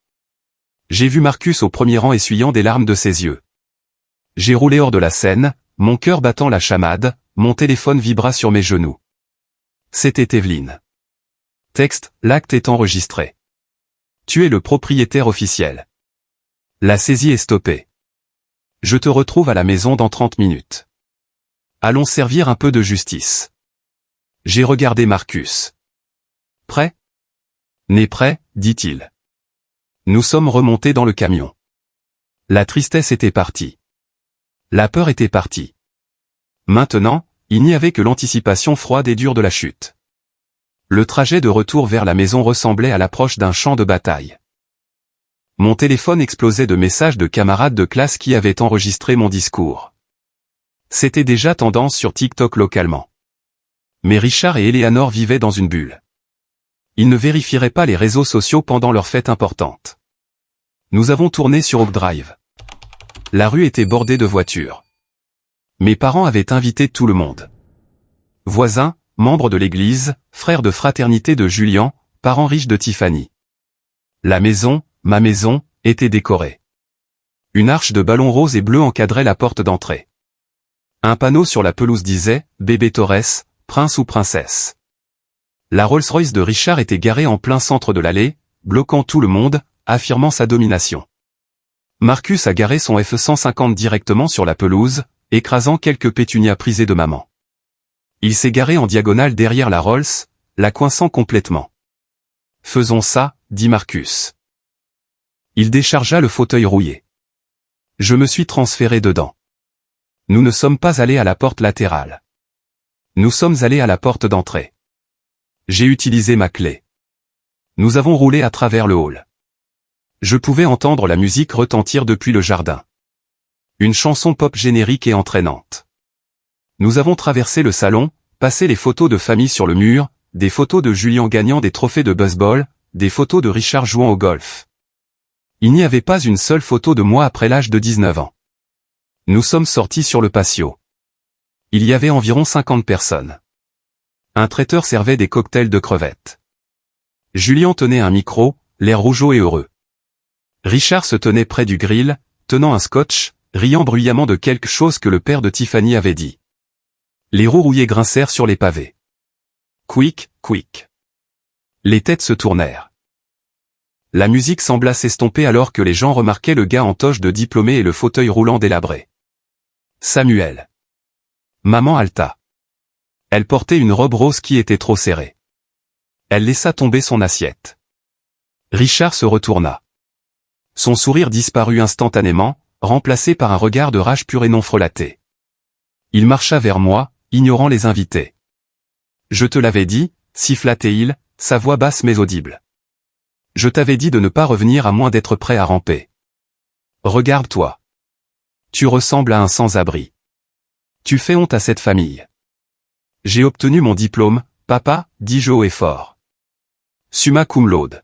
J'ai vu Marcus au premier rang essuyant des larmes de ses yeux. J'ai roulé hors de la scène, mon cœur battant la chamade, mon téléphone vibra sur mes genoux. C'était Evelyne. Texte, l'acte est enregistré. Tu es le propriétaire officiel. La saisie est stoppée. Je te retrouve à la maison dans 30 minutes. Allons servir un peu de justice. J'ai regardé Marcus. Prêt? Né prêt, dit-il. Nous sommes remontés dans le camion. La tristesse était partie. La peur était partie. Maintenant, il n'y avait que l'anticipation froide et dure de la chute. Le trajet de retour vers la maison ressemblait à l'approche d'un champ de bataille. Mon téléphone explosait de messages de camarades de classe qui avaient enregistré mon discours. C'était déjà tendance sur TikTok localement. Mais Richard et Eleanor vivaient dans une bulle. Ils ne vérifieraient pas les réseaux sociaux pendant leur fête importante. Nous avons tourné sur Oak Drive. La rue était bordée de voitures. Mes parents avaient invité tout le monde. Voisins, membres de l'église, frères de fraternité de Julian, parents riches de Tiffany. La maison, ma maison, était décorée. Une arche de ballons roses et bleus encadrait la porte d'entrée. Un panneau sur la pelouse disait « Bébé Torres, prince ou princesse ». La Rolls-Royce de Richard était garée en plein centre de l'allée, bloquant tout le monde, affirmant sa domination. Marcus a garé son F-150 directement sur la pelouse, écrasant quelques pétunias prisées de maman. Il s'est garé en diagonale derrière la Rolls, la coinçant complètement. « Faisons ça », dit Marcus. Il déchargea le fauteuil rouillé. Je me suis transféré dedans. Nous ne sommes pas allés à la porte latérale. Nous sommes allés à la porte d'entrée. J'ai utilisé ma clé. Nous avons roulé à travers le hall. Je pouvais entendre la musique retentir depuis le jardin. Une chanson pop générique et entraînante. Nous avons traversé le salon, passé les photos de famille sur le mur, des photos de Julian gagnant des trophées de baseball, des photos de Richard jouant au golf. Il n'y avait pas une seule photo de moi après l'âge de 19 ans. Nous sommes sortis sur le patio. Il y avait environ 50 personnes. Un traiteur servait des cocktails de crevettes. Julian tenait un micro, l'air rougeau et heureux. Richard se tenait près du grill, tenant un scotch, riant bruyamment de quelque chose que le père de Tiffany avait dit. Les roues rouillées grincèrent sur les pavés. Quick, quick. Les têtes se tournèrent. La musique sembla s'estomper alors que les gens remarquaient le gars en toge de diplômé et le fauteuil roulant délabré. Samuel. Maman halta. Elle portait une robe rose qui était trop serrée. Elle laissa tomber son assiette. Richard se retourna. Son sourire disparut instantanément, remplacé par un regard de rage pure et non frelatée. Il marcha vers moi, ignorant les invités. Je te l'avais dit, siffla-t-il, sa voix basse mais audible. Je t'avais dit de ne pas revenir à moins d'être prêt à ramper. Regarde-toi. Tu ressembles à un sans-abri. Tu fais honte à cette famille. J'ai obtenu mon diplôme, papa, dis-je haut et fort. Summa cum laude.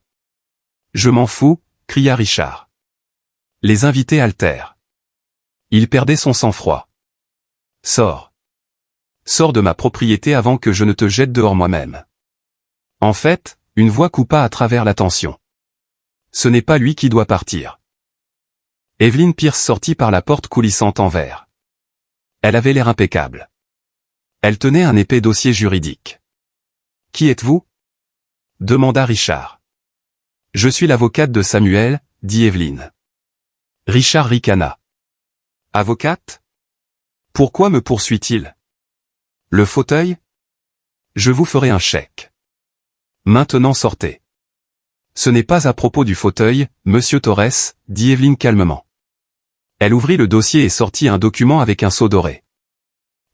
Je m'en fous, cria Richard. Les invités haltèrent. Il perdait son sang-froid. Sors. Sors de ma propriété avant que je ne te jette dehors moi-même. En fait, une voix coupa à travers la tension. Ce n'est pas lui qui doit partir. Evelyn Pierce sortit par la porte coulissante en verre. Elle avait l'air impeccable. Elle tenait un épais dossier juridique. « Qui êtes-vous » demanda Richard. « Je suis l'avocate de Samuel, » dit Evelyn. Richard ricana. « Avocate ? Pourquoi me poursuit-il ? Le fauteuil ? Je vous ferai un chèque. Maintenant sortez. » Ce n'est pas à propos du fauteuil, monsieur Torres, dit Evelyn calmement. Elle ouvrit le dossier et sortit un document avec un sceau doré.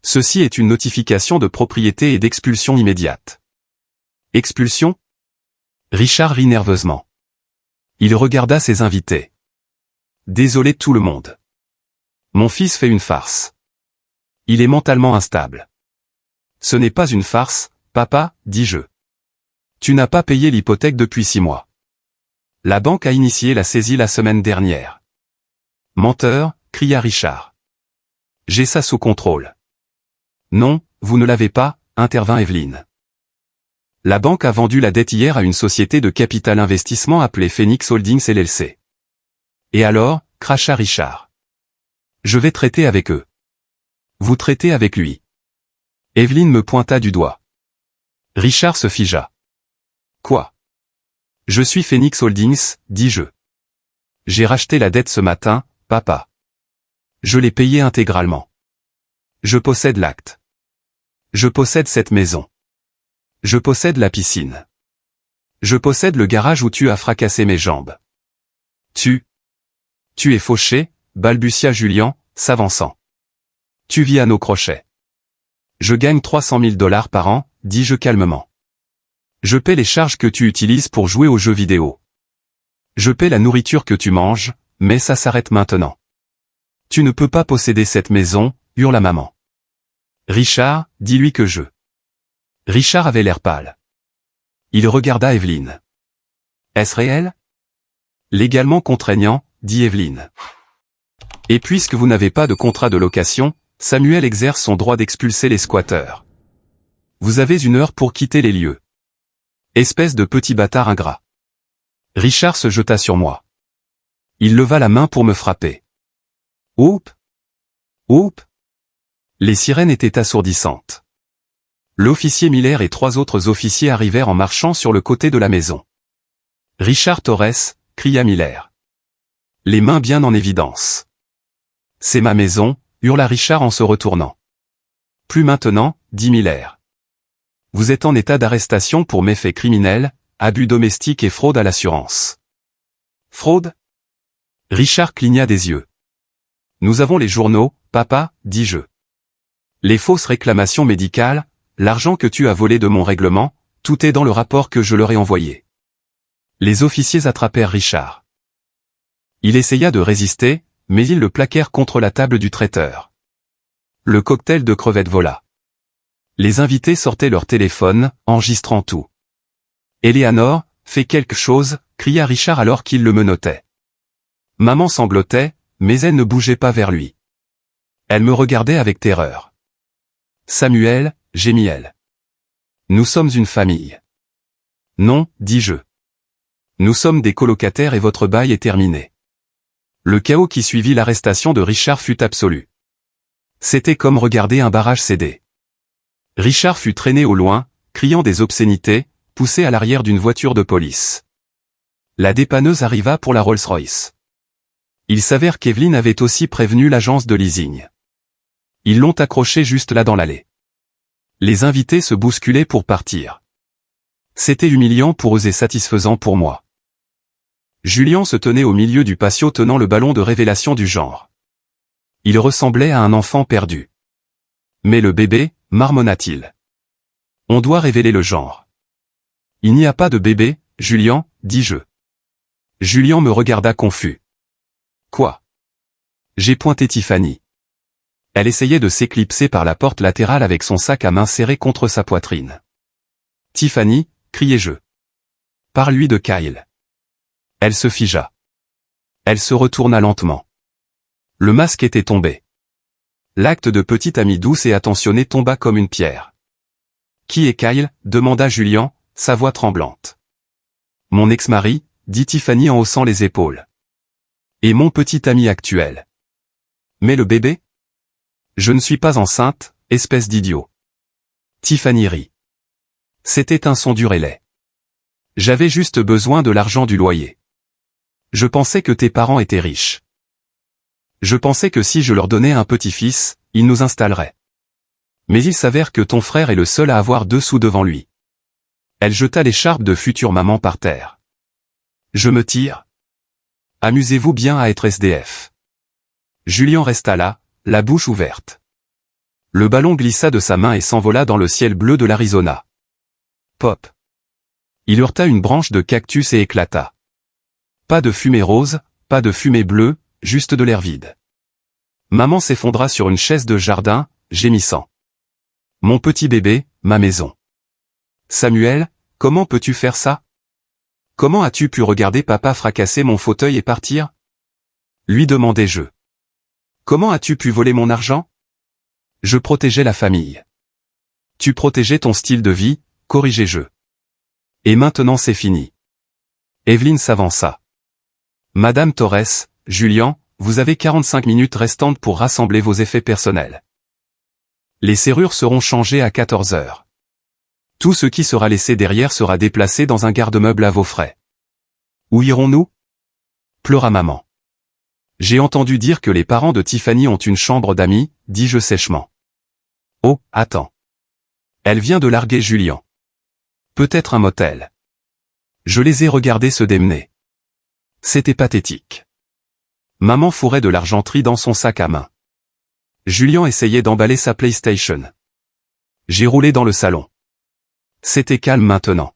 Ceci est une notification de propriété et d'expulsion immédiate. Expulsion ? Richard rit nerveusement. Il regarda ses invités. Désolé tout le monde. Mon fils fait une farce. Il est mentalement instable. Ce n'est pas une farce, papa, dis-je. Tu n'as pas payé l'hypothèque depuis 6 mois. La banque a initié la saisie la semaine dernière. Menteur, cria Richard. J'ai ça sous contrôle. Non, vous ne l'avez pas, intervint Evelyn. La banque a vendu la dette hier à une société de capital investissement appelée Phoenix Holdings LLC. Et alors, cracha Richard. Je vais traiter avec eux. Vous traitez avec lui. Evelyn me pointa du doigt. Richard se figea. Quoi ? Je suis Phoenix Holdings, dis-je. J'ai racheté la dette ce matin, papa. Je l'ai payée intégralement. Je possède l'acte. Je possède cette maison. Je possède la piscine. Je possède le garage où tu as fracassé mes jambes. Tu es fauché, balbutia Julian, s'avançant. Tu vis à nos crochets. Je gagne 300 000 $ par an, dis-je calmement. Je paie les charges que tu utilises pour jouer aux jeux vidéo. Je paie la nourriture que tu manges, mais ça s'arrête maintenant. Tu ne peux pas posséder cette maison, hurla maman. Richard, dis-lui que je... Richard avait l'air pâle. Il regarda Evelyne. Est-ce réel? Légalement contraignant, dit Evelyne. Et puisque vous n'avez pas de contrat de location, Samuel exerce son droit d'expulser les squatteurs. Vous avez 1 heure pour quitter les lieux. Espèce de petit bâtard ingrat. Richard se jeta sur moi. Il leva la main pour me frapper. Oup! Oup! Les sirènes étaient assourdissantes. L'officier Miller et 3 autres officiers arrivèrent en marchant sur le côté de la maison. Richard Torres, cria Miller. Les mains bien en évidence. C'est ma maison, hurla Richard en se retournant. Plus maintenant, dit Miller. Vous êtes en état d'arrestation pour méfaits criminels, abus domestiques et fraude à l'assurance. Fraude? Richard cligna des yeux. Nous avons les journaux, papa, dis-je. Les fausses réclamations médicales, l'argent que tu as volé de mon règlement, tout est dans le rapport que je leur ai envoyé. Les officiers attrapèrent Richard. Il essaya de résister, mais ils le plaquèrent contre la table du traiteur. Le cocktail de crevettes vola. Les invités sortaient leur téléphone, enregistrant tout. Eleanor, fais quelque chose, cria Richard alors qu'il le menottait. Maman sanglotait, mais elle ne bougeait pas vers lui. Elle me regardait avec terreur. Samuel, gémit-elle. Nous sommes une famille. Non, dis-je. Nous sommes des colocataires et votre bail est terminé. Le chaos qui suivit l'arrestation de Richard fut absolu. C'était comme regarder un barrage céder. Richard fut traîné au loin, criant des obscénités, poussé à l'arrière d'une voiture de police. La dépanneuse arriva pour la Rolls-Royce. Il s'avère qu'Evelyne avait aussi prévenu l'agence de leasing. Ils l'ont accroché juste là dans l'allée. Les invités se bousculaient pour partir. C'était humiliant pour eux et satisfaisant pour moi. Julien se tenait au milieu du patio tenant le ballon de révélation du genre. Il ressemblait à un enfant perdu. Mais le bébé, marmonna-t-il. On doit révéler le genre. Il n'y a pas de bébé, Julien, dis-je. Julien me regarda confus. Quoi? J'ai pointé Tiffany. Elle essayait de s'éclipser par la porte latérale avec son sac à main serré contre sa poitrine. Tiffany, criai-je. Parle-lui de Kyle. Elle se figea. Elle se retourna lentement. Le masque était tombé. L'acte de petite amie douce et attentionnée tomba comme une pierre. Qui est Kyle? Demanda Julien, sa voix tremblante. Mon ex-mari, dit Tiffany en haussant les épaules. Et mon petit ami actuel. Mais le bébé? Je ne suis pas enceinte, espèce d'idiot. Tiffany rit. C'était un son dur et laid. J'avais juste besoin de l'argent du loyer. Je pensais que tes parents étaient riches. Je pensais que si je leur donnais un petit-fils, ils nous installeraient. Mais il s'avère que ton frère est le seul à avoir 2 sous devant lui. Elle jeta l'écharpe de future maman par terre. Je me tire. Amusez-vous bien à être SDF. Julien resta là, la bouche ouverte. Le ballon glissa de sa main et s'envola dans le ciel bleu de l'Arizona. Pop. Il heurta une branche de cactus et éclata. Pas de fumée rose, pas de fumée bleue, juste de l'air vide. Maman s'effondra sur une chaise de jardin, gémissant. Mon petit bébé, ma maison. Samuel, comment peux-tu faire ça? Comment as-tu pu regarder papa fracasser mon fauteuil et partir? Lui demandai-je. Comment as-tu pu voler mon argent? Je protégeais la famille. Tu protégeais ton style de vie, corrigeai-je. Et maintenant c'est fini. Evelyne s'avança. Madame Torres, Julien, vous avez 45 minutes restantes pour rassembler vos effets personnels. Les serrures seront changées à 14 heures. Tout ce qui sera laissé derrière sera déplacé dans un garde-meuble à vos frais. Où irons-nous? Pleura maman. J'ai entendu dire que les parents de Tiffany ont une chambre d'amis, dis-je sèchement. Oh, attends. Elle vient de larguer Julien. Peut-être un motel. Je les ai regardés se démener. C'était pathétique. Maman fourrait de l'argenterie dans son sac à main. Julien essayait d'emballer sa PlayStation. J'ai roulé dans le salon. C'était calme maintenant.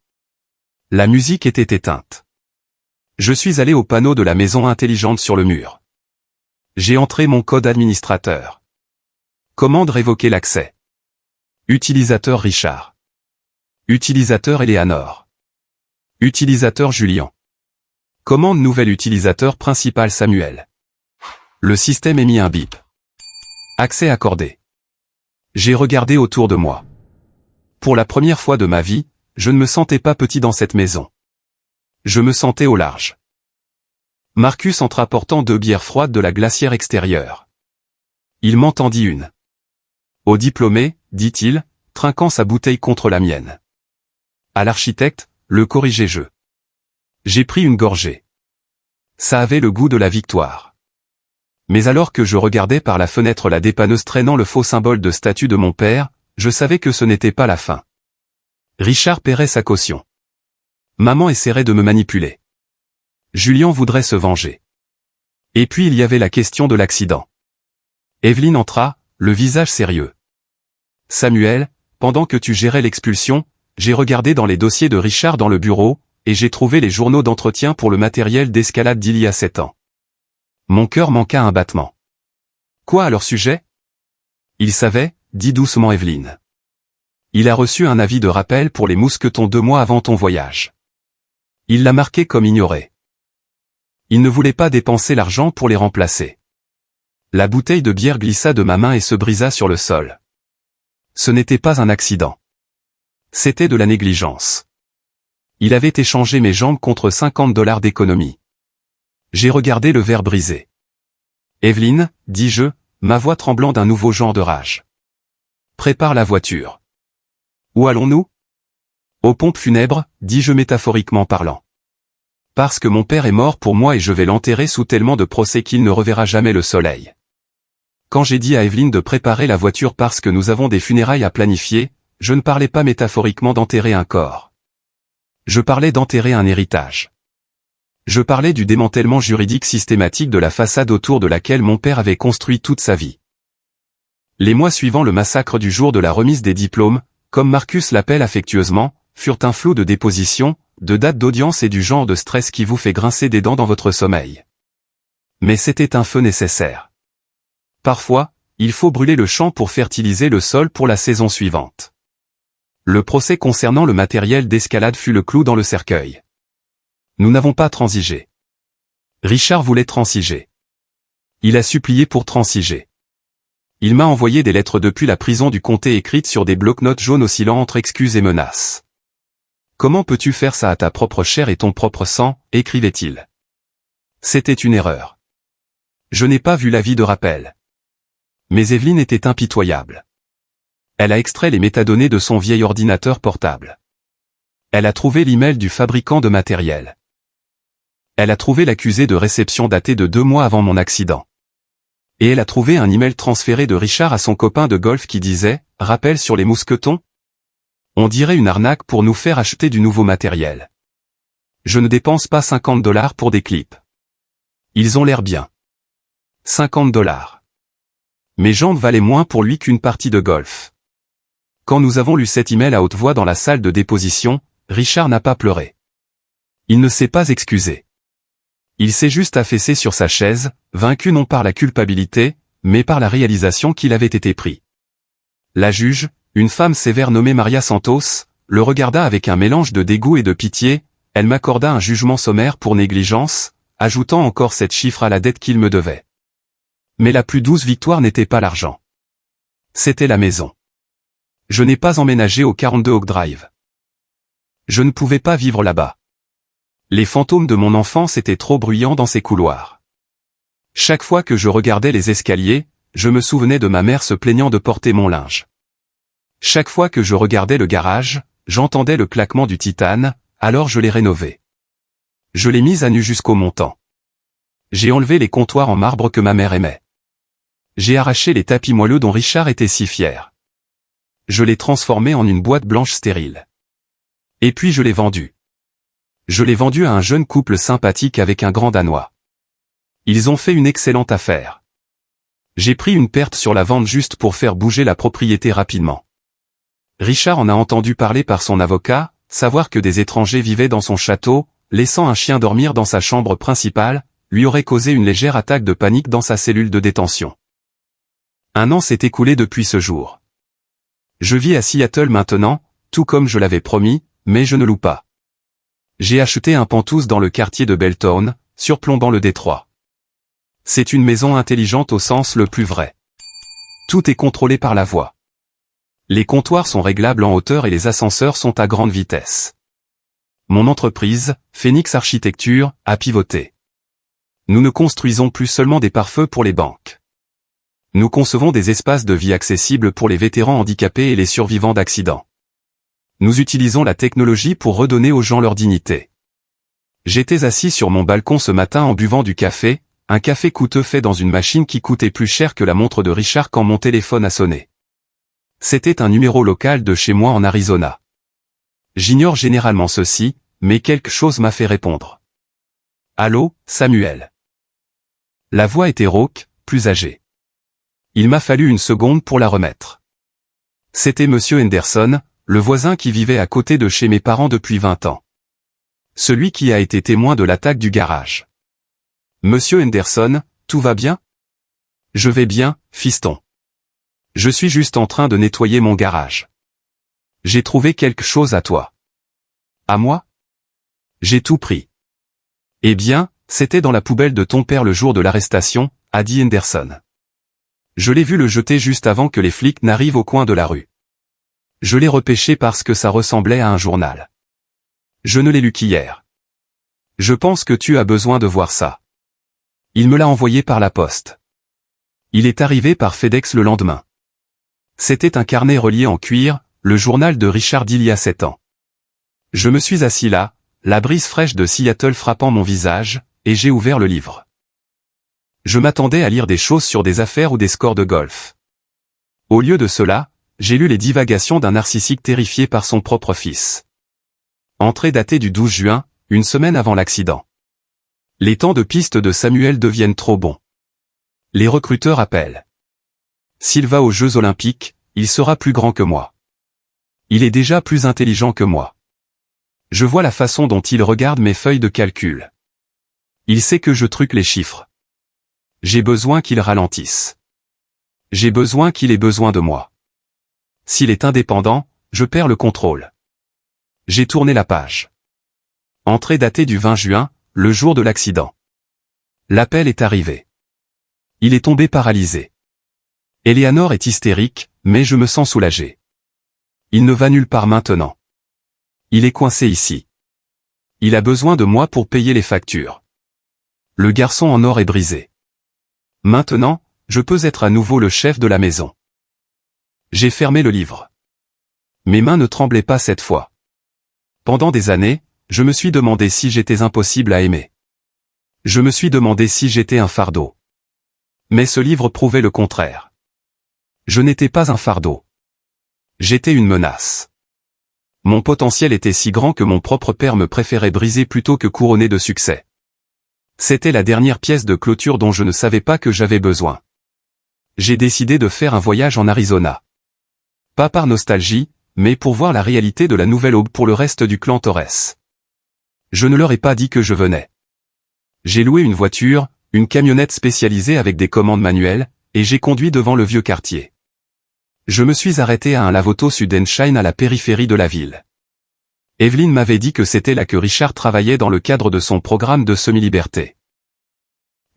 La musique était éteinte. Je suis allé au panneau de la maison intelligente sur le mur. J'ai entré mon code administrateur. Commande révoquer l'accès. Utilisateur Richard. Utilisateur Eleanor. Utilisateur Julien. Commande nouvel utilisateur principal Samuel. Le système émit un bip. Accès accordé. J'ai regardé autour de moi. Pour la première fois de ma vie, je ne me sentais pas petit dans cette maison. Je me sentais au large. Marcus entra portant 2 bières froides de la glacière extérieure. Il m'en tendit une. Au diplômé, dit-il, trinquant sa bouteille contre la mienne. À l'architecte, le corrigeai-je. J'ai pris une gorgée. Ça avait le goût de la victoire. Mais alors que je regardais par la fenêtre la dépanneuse traînant le faux symbole de statue de mon père, je savais que ce n'était pas la fin. Richard paierait sa caution. Maman essaierait de me manipuler. Julien voudrait se venger. Et puis il y avait la question de l'accident. Evelyne entra, le visage sérieux. Samuel, pendant que tu gérais l'expulsion, j'ai regardé dans les dossiers de Richard dans le bureau, et j'ai trouvé les journaux d'entretien pour le matériel d'escalade d'il y a 7 ans. Mon cœur manqua un battement. Quoi à leur sujet? Il savait, dit doucement Evelyne. Il a reçu un avis de rappel pour les mousquetons 2 mois avant ton voyage. Il l'a marqué comme ignoré. Il ne voulait pas dépenser l'argent pour les remplacer. La bouteille de bière glissa de ma main et se brisa sur le sol. Ce n'était pas un accident. C'était de la négligence. Il avait échangé mes jambes contre $50 d'économie. J'ai regardé le verre brisé. Evelyne, dis-je, ma voix tremblant d'un nouveau genre de rage. Prépare la voiture. Où allons-nous? Aux pompes funèbres, dis-je métaphoriquement parlant. Parce que mon père est mort pour moi et je vais l'enterrer sous tellement de procès qu'il ne reverra jamais le soleil. Quand j'ai dit à Evelyne de préparer la voiture parce que nous avons des funérailles à planifier, je ne parlais pas métaphoriquement d'enterrer un corps. Je parlais d'enterrer un héritage. Je parlais du démantèlement juridique systématique de la façade autour de laquelle mon père avait construit toute sa vie. Les mois suivant le massacre du jour de la remise des diplômes, comme Marcus l'appelle affectueusement, furent un flot de dépositions, de dates d'audience et du genre de stress qui vous fait grincer des dents dans votre sommeil. Mais c'était un feu nécessaire. Parfois, il faut brûler le champ pour fertiliser le sol pour la saison suivante. Le procès concernant le matériel d'escalade fut le clou dans le cercueil. Nous n'avons pas transigé. Richard voulait transiger. Il a supplié pour transiger. Il m'a envoyé des lettres depuis la prison du comté écrites sur des bloc-notes jaunes oscillant entre excuses et menaces. Comment peux-tu faire ça à ta propre chair et ton propre sang, écrivait-il. C'était une erreur. Je n'ai pas vu l'avis de rappel. Mais Evelyne était impitoyable. Elle a extrait les métadonnées de son vieil ordinateur portable. Elle a trouvé l'email du fabricant de matériel. Elle a trouvé l'accusé de réception daté de 2 mois avant mon accident. Et elle a trouvé un email transféré de Richard à son copain de golf qui disait « Rappel sur les mousquetons ?» On dirait une arnaque pour nous faire acheter du nouveau matériel. Je ne dépense pas $50 pour des clips. Ils ont l'air bien. $50. Mes jambes valaient moins pour lui qu'une partie de golf. Quand nous avons lu cet email à haute voix dans la salle de déposition, Richard n'a pas pleuré. Il ne s'est pas excusé. Il s'est juste affaissé sur sa chaise, vaincu non par la culpabilité, mais par la réalisation qu'il avait été pris. La juge, une femme sévère nommée Maria Santos, le regarda avec un mélange de dégoût et de pitié, elle m'accorda un jugement sommaire pour négligence, ajoutant encore 7 chiffres à la dette qu'il me devait. Mais la plus douce victoire n'était pas l'argent. C'était la maison. Je n'ai pas emménagé au 42 Oak Drive. Je ne pouvais pas vivre là-bas. Les fantômes de mon enfance étaient trop bruyants dans ces couloirs. Chaque fois que je regardais les escaliers, je me souvenais de ma mère se plaignant de porter mon linge. Chaque fois que je regardais le garage, j'entendais le claquement du titane, alors je l'ai rénové. Je l'ai mis à nu jusqu'au montant. J'ai enlevé les comptoirs en marbre que ma mère aimait. J'ai arraché les tapis moelleux dont Richard était si fier. Je l'ai transformé en une boîte blanche stérile. Et puis je l'ai vendu. Je l'ai vendu à un jeune couple sympathique avec un grand Danois. Ils ont fait une excellente affaire. J'ai pris une perte sur la vente juste pour faire bouger la propriété rapidement. Richard en a entendu parler par son avocat, savoir que des étrangers vivaient dans son château, laissant un chien dormir dans sa chambre principale, lui aurait causé une légère attaque de panique dans sa cellule de détention. 1 an s'est écoulé depuis ce jour. Je vis à Seattle maintenant, tout comme je l'avais promis, mais je ne loue pas. J'ai acheté un penthouse dans le quartier de Belltown, surplombant le détroit. C'est une maison intelligente au sens le plus vrai. Tout est contrôlé par la voix. Les comptoirs sont réglables en hauteur et les ascenseurs sont à grande vitesse. Mon entreprise, Phoenix Architecture, a pivoté. Nous ne construisons plus seulement des pare-feux pour les banques. Nous concevons des espaces de vie accessibles pour les vétérans handicapés et les survivants d'accidents. Nous utilisons la technologie pour redonner aux gens leur dignité. J'étais assis sur mon balcon ce matin en buvant du café, un café coûteux fait dans une machine qui coûtait plus cher que la montre de Richard quand mon téléphone a sonné. C'était un numéro local de chez moi en Arizona. J'ignore généralement ceci, mais quelque chose m'a fait répondre. Allô, Samuel. La voix était rauque, plus âgée. Il m'a fallu une seconde pour la remettre. C'était Monsieur Henderson, le voisin qui vivait à côté de chez mes parents depuis 20 ans. Celui qui a été témoin de l'attaque du garage. Monsieur Henderson, tout va bien? Je vais bien, fiston. Je suis juste en train de nettoyer mon garage. J'ai trouvé quelque chose à toi. À moi? J'ai tout pris. Eh bien, c'était dans la poubelle de ton père le jour de l'arrestation, a dit Henderson. Je l'ai vu le jeter juste avant que les flics n'arrivent au coin de la rue. Je l'ai repêché parce que ça ressemblait à un journal. Je ne l'ai lu qu'hier. Je pense que tu as besoin de voir ça. Il me l'a envoyé par la poste. Il est arrivé par FedEx le lendemain. C'était un carnet relié en cuir, le journal de Richard d'il y a 7 ans. Je me suis assis là, la brise fraîche de Seattle frappant mon visage, et j'ai ouvert le livre. Je m'attendais à lire des choses sur des affaires ou des scores de golf. Au lieu de cela, j'ai lu les divagations d'un narcissique terrifié par son propre fils. Entrée datée du 12 juin, une semaine avant l'accident. Les temps de piste de Samuel deviennent trop bons. Les recruteurs appellent. S'il va aux Jeux Olympiques, il sera plus grand que moi. Il est déjà plus intelligent que moi. Je vois la façon dont il regarde mes feuilles de calcul. Il sait que je truque les chiffres. J'ai besoin qu'il ralentisse. J'ai besoin qu'il ait besoin de moi. S'il est indépendant, je perds le contrôle. J'ai tourné la page. Entrée datée du 20 juin, le jour de l'accident. L'appel est arrivé. Il est tombé paralysé. Eleanor est hystérique, mais je me sens soulagé. Il ne va nulle part maintenant. Il est coincé ici. Il a besoin de moi pour payer les factures. Le garçon en or est brisé. Maintenant, je peux être à nouveau le chef de la maison. J'ai fermé le livre. Mes mains ne tremblaient pas cette fois. Pendant des années, je me suis demandé si j'étais impossible à aimer. Je me suis demandé si j'étais un fardeau. Mais ce livre prouvait le contraire. Je n'étais pas un fardeau. J'étais une menace. Mon potentiel était si grand que mon propre père me préférait briser plutôt que couronner de succès. C'était la dernière pièce de clôture dont je ne savais pas que j'avais besoin. J'ai décidé de faire un voyage en Arizona. Pas par nostalgie, mais pour voir la réalité de la nouvelle aube pour le reste du clan Torres. Je ne leur ai pas dit que je venais. J'ai loué une voiture, une camionnette spécialisée avec des commandes manuelles, et j'ai conduit devant le vieux quartier. Je me suis arrêté à un lave-auto Sudenshine à la périphérie de la ville. Evelyn m'avait dit que c'était là que Richard travaillait dans le cadre de son programme de semi-liberté.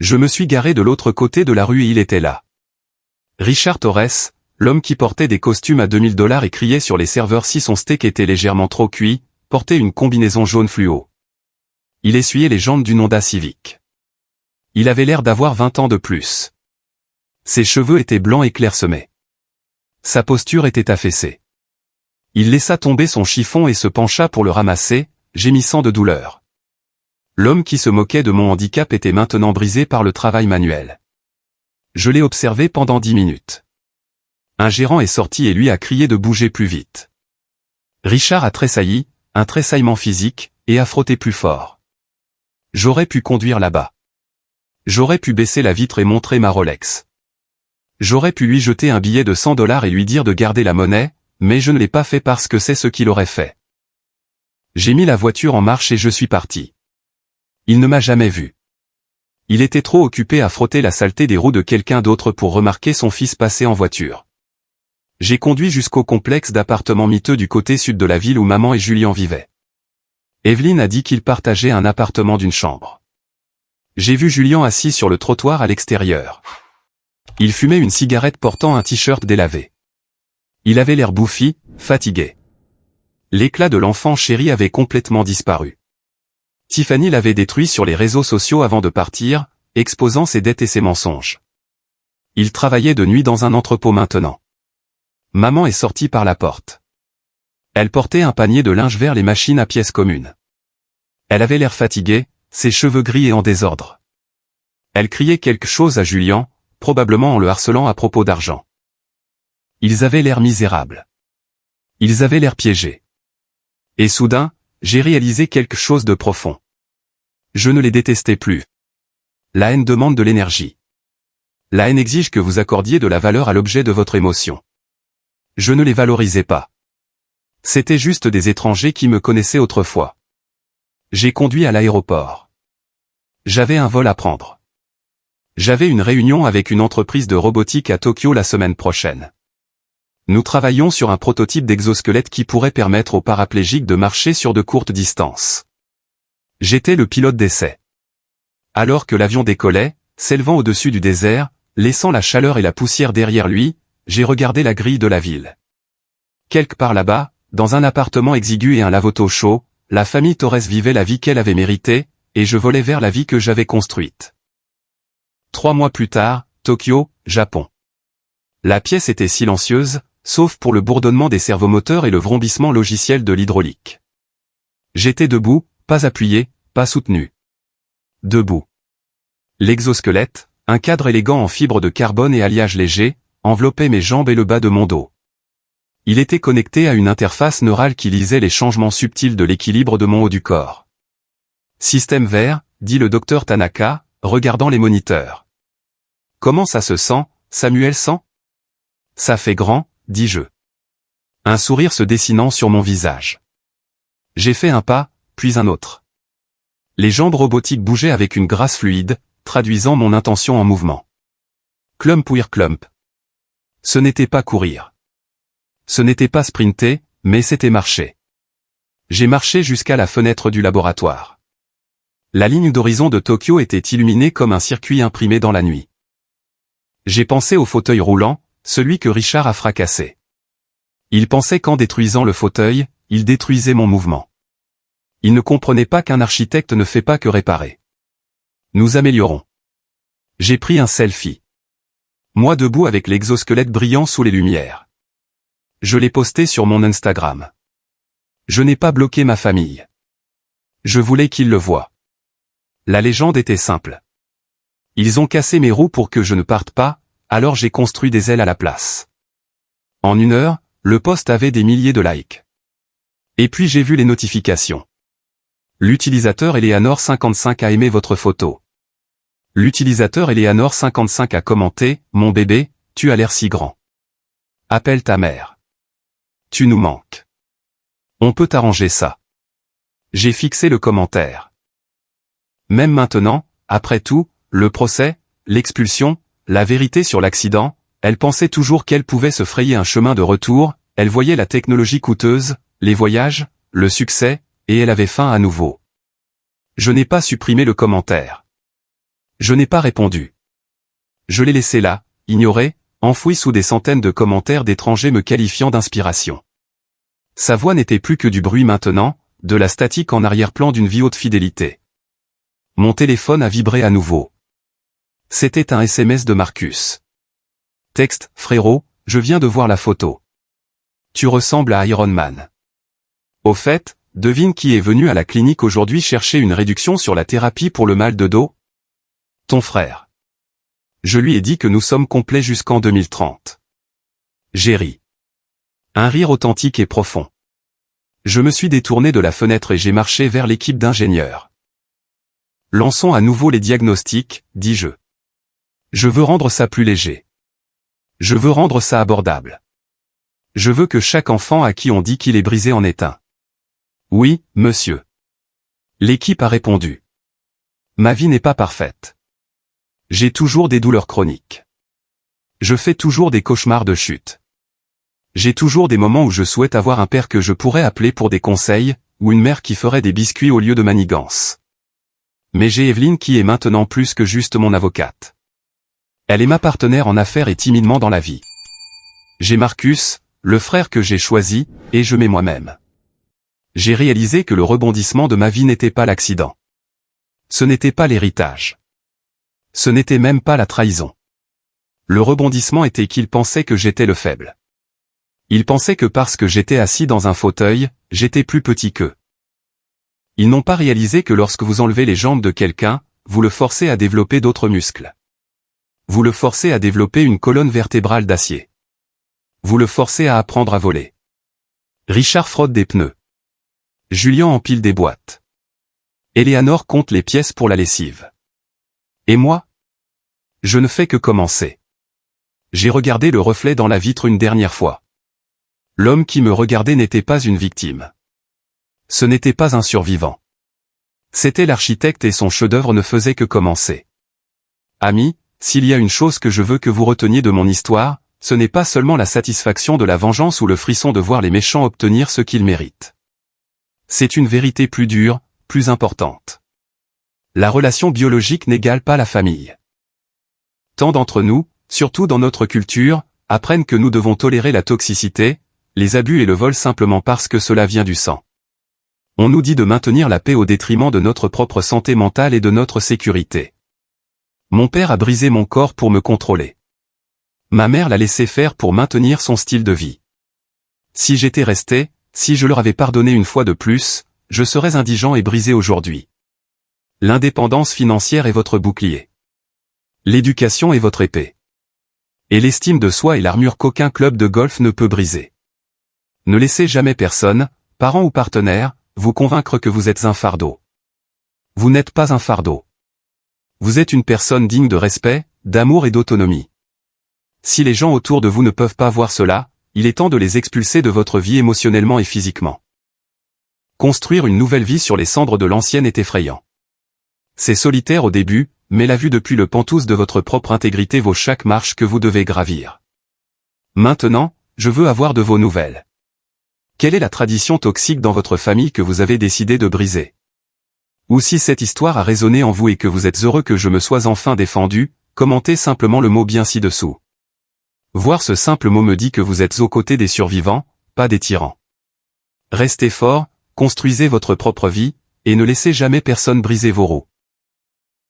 Je me suis garé de l'autre côté de la rue et il était là. Richard Torres, l'homme qui portait des costumes à $2000 et criait sur les serveurs si son steak était légèrement trop cuit, portait une combinaison jaune fluo. Il essuyait les jantes d'une Honda Civic. Il avait l'air d'avoir 20 ans de plus. Ses cheveux étaient blancs et clairsemés. Sa posture était affaissée. Il laissa tomber son chiffon et se pencha pour le ramasser, gémissant de douleur. L'homme qui se moquait de mon handicap était maintenant brisé par le travail manuel. Je l'ai observé pendant 10 minutes. Un gérant est sorti et lui a crié de bouger plus vite. Richard a tressailli, un tressaillement physique, et a frotté plus fort. J'aurais pu conduire là-bas. J'aurais pu baisser la vitre et montrer ma Rolex. J'aurais pu lui jeter un billet de $100 et lui dire de garder la monnaie, mais je ne l'ai pas fait parce que c'est ce qu'il aurait fait. J'ai mis la voiture en marche et je suis parti. Il ne m'a jamais vu. Il était trop occupé à frotter la saleté des roues de quelqu'un d'autre pour remarquer son fils passer en voiture. J'ai conduit jusqu'au complexe d'appartements miteux du côté sud de la ville où maman et Julien vivaient. Evelyne a dit qu'ils partageaient un appartement d'une chambre. J'ai vu Julien assis sur le trottoir à l'extérieur. Il fumait une cigarette portant un t-shirt délavé. Il avait l'air bouffi, fatigué. L'éclat de l'enfant chéri avait complètement disparu. Tiffany l'avait détruit sur les réseaux sociaux avant de partir, exposant ses dettes et ses mensonges. Il travaillait de nuit dans un entrepôt maintenant. Maman est sortie par la porte. Elle portait un panier de linge vers les machines à pièces communes. Elle avait l'air fatiguée, ses cheveux gris et en désordre. Elle criait quelque chose à Julien, probablement en le harcelant à propos d'argent. Ils avaient l'air misérables. Ils avaient l'air piégés. Et soudain, j'ai réalisé quelque chose de profond. Je ne les détestais plus. La haine demande de l'énergie. La haine exige que vous accordiez de la valeur à l'objet de votre émotion. Je ne les valorisais pas. C'étaient juste des étrangers qui me connaissaient autrefois. J'ai conduit à l'aéroport. J'avais un vol à prendre. J'avais une réunion avec une entreprise de robotique à Tokyo la semaine prochaine. Nous travaillons sur un prototype d'exosquelette qui pourrait permettre aux paraplégiques de marcher sur de courtes distances. J'étais le pilote d'essai. Alors que l'avion décollait, s'élevant au-dessus du désert, laissant la chaleur et la poussière derrière lui, j'ai regardé la grille de la ville. Quelque part là-bas, dans un appartement exigu et un lave-auto chaud, la famille Torres vivait la vie qu'elle avait méritée, et je volais vers la vie que j'avais construite. 3 mois plus tard, Tokyo, Japon. La pièce était silencieuse, sauf pour le bourdonnement des servomoteurs et le vrombissement logiciel de l'hydraulique. J'étais debout, pas appuyé, pas soutenu. Debout. L'exosquelette, un cadre élégant en fibre de carbone et alliage léger, enveloppait mes jambes et le bas de mon dos. Il était connecté à une interface neurale qui lisait les changements subtils de l'équilibre de mon haut du corps. Système vert, dit le docteur Tanaka, regardant les moniteurs. Comment ça se sent, Samuel sent? Ça fait grand, dis-je. Un sourire se dessinant sur mon visage. J'ai fait un pas, puis un autre. Les jambes robotiques bougeaient avec une grâce fluide, traduisant mon intention en mouvement. Clump weir clump. Ce n'était pas courir. Ce n'était pas sprinter, mais c'était marcher. J'ai marché jusqu'à la fenêtre du laboratoire. La ligne d'horizon de Tokyo était illuminée comme un circuit imprimé dans la nuit. J'ai pensé au fauteuil roulant, celui que Richard a fracassé. Il pensait qu'en détruisant le fauteuil, il détruisait mon mouvement. Il ne comprenait pas qu'un architecte ne fait pas que réparer. Nous améliorons. J'ai pris un selfie. Moi debout avec l'exosquelette brillant sous les lumières. Je l'ai posté sur mon Instagram. Je n'ai pas bloqué ma famille. Je voulais qu'ils le voient. La légende était simple. Ils ont cassé mes roues pour que je ne parte pas, alors j'ai construit des ailes à la place. En 1 heure, le post avait des milliers de likes. Et puis j'ai vu les notifications. L'utilisateur Eleanor55 a aimé votre photo. L'utilisateur Eleanor55 a commenté, mon bébé, tu as l'air si grand. Appelle ta mère. Tu nous manques. On peut arranger ça. J'ai fixé le commentaire. Même maintenant, après tout, le procès, l'expulsion, la vérité sur l'accident, elle pensait toujours qu'elle pouvait se frayer un chemin de retour, elle voyait la technologie coûteuse, les voyages, le succès, et elle avait faim à nouveau. Je n'ai pas supprimé le commentaire. Je n'ai pas répondu. Je l'ai laissé là, ignoré, enfoui sous des centaines de commentaires d'étrangers me qualifiant d'inspiration. Sa voix n'était plus que du bruit maintenant, de la statique en arrière-plan d'une vie haute fidélité. Mon téléphone a vibré à nouveau. C'était un SMS de Marcus. Texte, frérot, je viens de voir la photo. Tu ressembles à Iron Man. Au fait, devine qui est venu à la clinique aujourd'hui chercher une réduction sur la thérapie pour le mal de dos? Ton frère. Je lui ai dit que nous sommes complets jusqu'en 2030. J'ai ri. Un rire authentique et profond. Je me suis détourné de la fenêtre et j'ai marché vers l'équipe d'ingénieurs. Lançons à nouveau les diagnostics, dis-je. Je veux rendre ça plus léger. Je veux rendre ça abordable. Je veux que chaque enfant à qui on dit qu'il est brisé en est un. Oui, monsieur. L'équipe a répondu. Ma vie n'est pas parfaite. J'ai toujours des douleurs chroniques. Je fais toujours des cauchemars de chute. J'ai toujours des moments où je souhaite avoir un père que je pourrais appeler pour des conseils, ou une mère qui ferait des biscuits au lieu de manigances. Mais j'ai Evelyne qui est maintenant plus que juste mon avocate. Elle est ma partenaire en affaires et timidement dans la vie. J'ai Marcus, le frère que j'ai choisi, et je m'ai moi-même. J'ai réalisé que le rebondissement de ma vie n'était pas l'accident. Ce n'était pas l'héritage. Ce n'était même pas la trahison. Le rebondissement était qu'il pensait que j'étais le faible. Il pensait que parce que j'étais assis dans un fauteuil, j'étais plus petit qu'eux. Ils n'ont pas réalisé que lorsque vous enlevez les jambes de quelqu'un, vous le forcez à développer d'autres muscles. Vous le forcez à développer une colonne vertébrale d'acier. Vous le forcez à apprendre à voler. Richard frotte des pneus. Julien empile des boîtes. Éléanore compte les pièces pour la lessive. Et moi? Je ne fais que commencer. J'ai regardé le reflet dans la vitre une dernière fois. L'homme qui me regardait n'était pas une victime. Ce n'était pas un survivant. C'était l'architecte et son chef-d'œuvre ne faisait que commencer. Amis, s'il y a une chose que je veux que vous reteniez de mon histoire, ce n'est pas seulement la satisfaction de la vengeance ou le frisson de voir les méchants obtenir ce qu'ils méritent. C'est une vérité plus dure, plus importante. La relation biologique n'égale pas la famille. Tant d'entre nous, surtout dans notre culture, apprennent que nous devons tolérer la toxicité, les abus et le vol simplement parce que cela vient du sang. On nous dit de maintenir la paix au détriment de notre propre santé mentale et de notre sécurité. Mon père a brisé mon corps pour me contrôler. Ma mère l'a laissé faire pour maintenir son style de vie. Si j'étais resté, si je leur avais pardonné une fois de plus, je serais indigent et brisé aujourd'hui. L'indépendance financière est votre bouclier. L'éducation est votre épée. Et l'estime de soi est l'armure qu'aucun club de golf ne peut briser. Ne laissez jamais personne, parent ou partenaire, vous convaincre que vous êtes un fardeau. Vous n'êtes pas un fardeau. Vous êtes une personne digne de respect, d'amour et d'autonomie. Si les gens autour de vous ne peuvent pas voir cela, il est temps de les expulser de votre vie émotionnellement et physiquement. Construire une nouvelle vie sur les cendres de l'ancienne est effrayant. C'est solitaire au début, mais la vue depuis le pantouse de votre propre intégrité vaut chaque marche que vous devez gravir. Maintenant, je veux avoir de vos nouvelles. Quelle est la tradition toxique dans votre famille que vous avez décidé de briser? Ou si cette histoire a résonné en vous et que vous êtes heureux que je me sois enfin défendu, commentez simplement le mot bien ci-dessous. Voir ce simple mot me dit que vous êtes aux côtés des survivants, pas des tyrans. Restez fort, construisez votre propre vie, et ne laissez jamais personne briser vos roues.